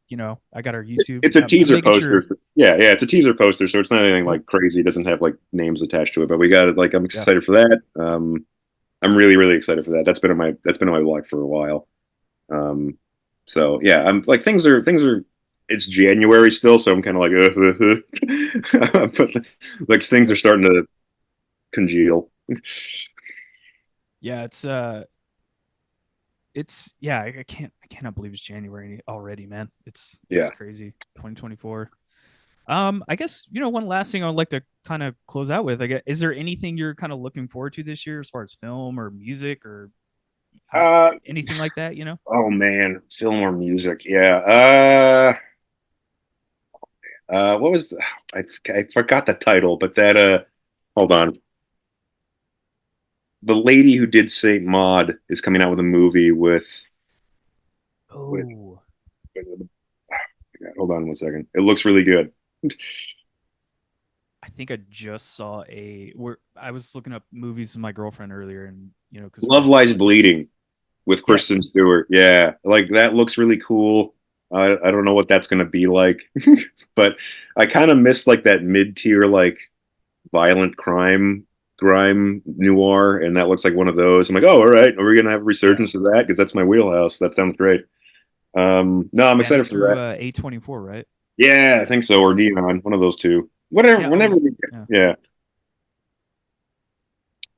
I got our YouTube. It's a teaser poster. Sure. Yeah, it's a teaser poster, so it's not anything like crazy. It doesn't have like names attached to it, but we got it. Like I'm excited for that. I'm really, really excited for that. That's been on my blog for a while. So yeah, I'm like things are. It's January still, so I'm kind of like, but like things are starting to congeal. Yeah, I cannot believe it's January already, man. It's crazy. 2024. I guess one last thing I would like to kind of close out with. I guess, is there anything you're kind of looking forward to this year as far as film or music or anything like that? Oh man, film or music? Yeah. What was I forgot the title, but that hold on. the lady who did Saint Maud is coming out with a movie with. Oh, Hold on 1 second. It looks really good. I think I just saw I was looking up movies with my girlfriend earlier, and because Love Lies Bleeding with Kristen Yes. Stewart. Yeah, like that looks really cool. I don't know what that's gonna be like, but I kind of miss like that mid tier like violent grime noir, and that looks like one of those. I'm like, oh, all right, are we gonna have a resurgence of that? Because that's my wheelhouse. That sounds great. No, I'm and excited it's for through that. A24, right? Yeah, I think so, or Neon, one of those two. Whatever, Yeah. whenever. Yeah. Yeah.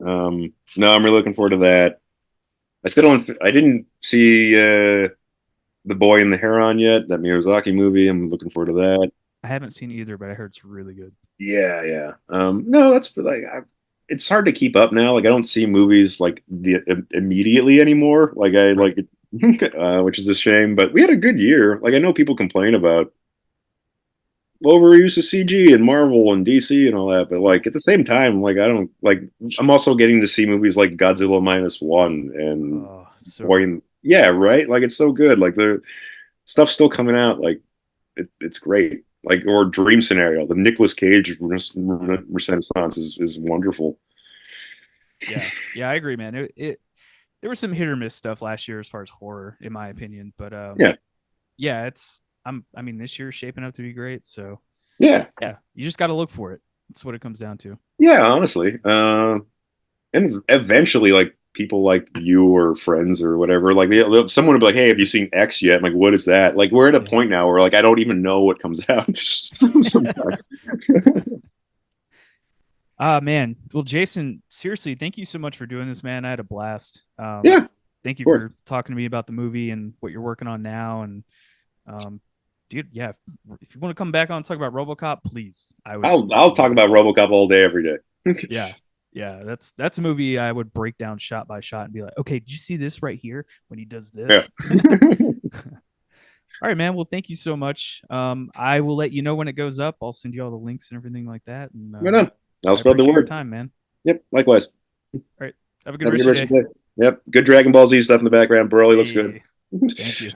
No, I'm really looking forward to that. I still don't. I didn't see The Boy and the Heron yet. That Miyazaki movie. I'm looking forward to that. I haven't seen it either, but I heard it's really good. Yeah, yeah. No, that's like it's hard to keep up now. Like I don't see movies like immediately anymore. Like I Right. like it, which is a shame. But we had a good year. Like I know people complain about overuse of CG and Marvel and DC and all that, but like at the same time, like I don't like. I'm also getting to see movies like Godzilla -1 and Oh, so Boy, good. yeah, right. Like it's so good. Like the stuff's still coming out. Like it's great. Like or Dream Scenario, the Nicolas Cage renaissance is wonderful. Yeah. Yeah, I agree, man. There was some hit or miss stuff last year as far as horror, in my opinion. But Yeah, yeah, I mean, this year's shaping up to be great. So yeah, yeah, you just got to look for it. That's what it comes down to. yeah. Honestly, and eventually, like people like you or friends or whatever, like someone would be like, "Hey, have you seen X yet?" I'm like, "What is that?" Like we're at a Yeah. point now where like I don't even know what comes out sometimes. Man. Well, Jason, seriously, thank you so much for doing this, man. I had a blast. Yeah, of Thank you course. for talking to me about the movie and what you're working on now. And dude, yeah, if you want to come back on and talk about RoboCop, please. I would I'll fucking talk love it. about RoboCop all day, every day. Yeah. Yeah, that's a movie I would break down shot by shot and be like, okay, did you see this right here when he does Yeah. this? All right, man. Well, thank you so much. I will let you know when it goes up. I'll send you all the links and everything like that. And Right on. I'll I spread the appreciate your word. time, man. Yep. Likewise. All right. Have a good Have a rest good of your rest of day. the day. Yep. Good Dragon Ball Z stuff in the background. Broly looks good. Hey, thank you.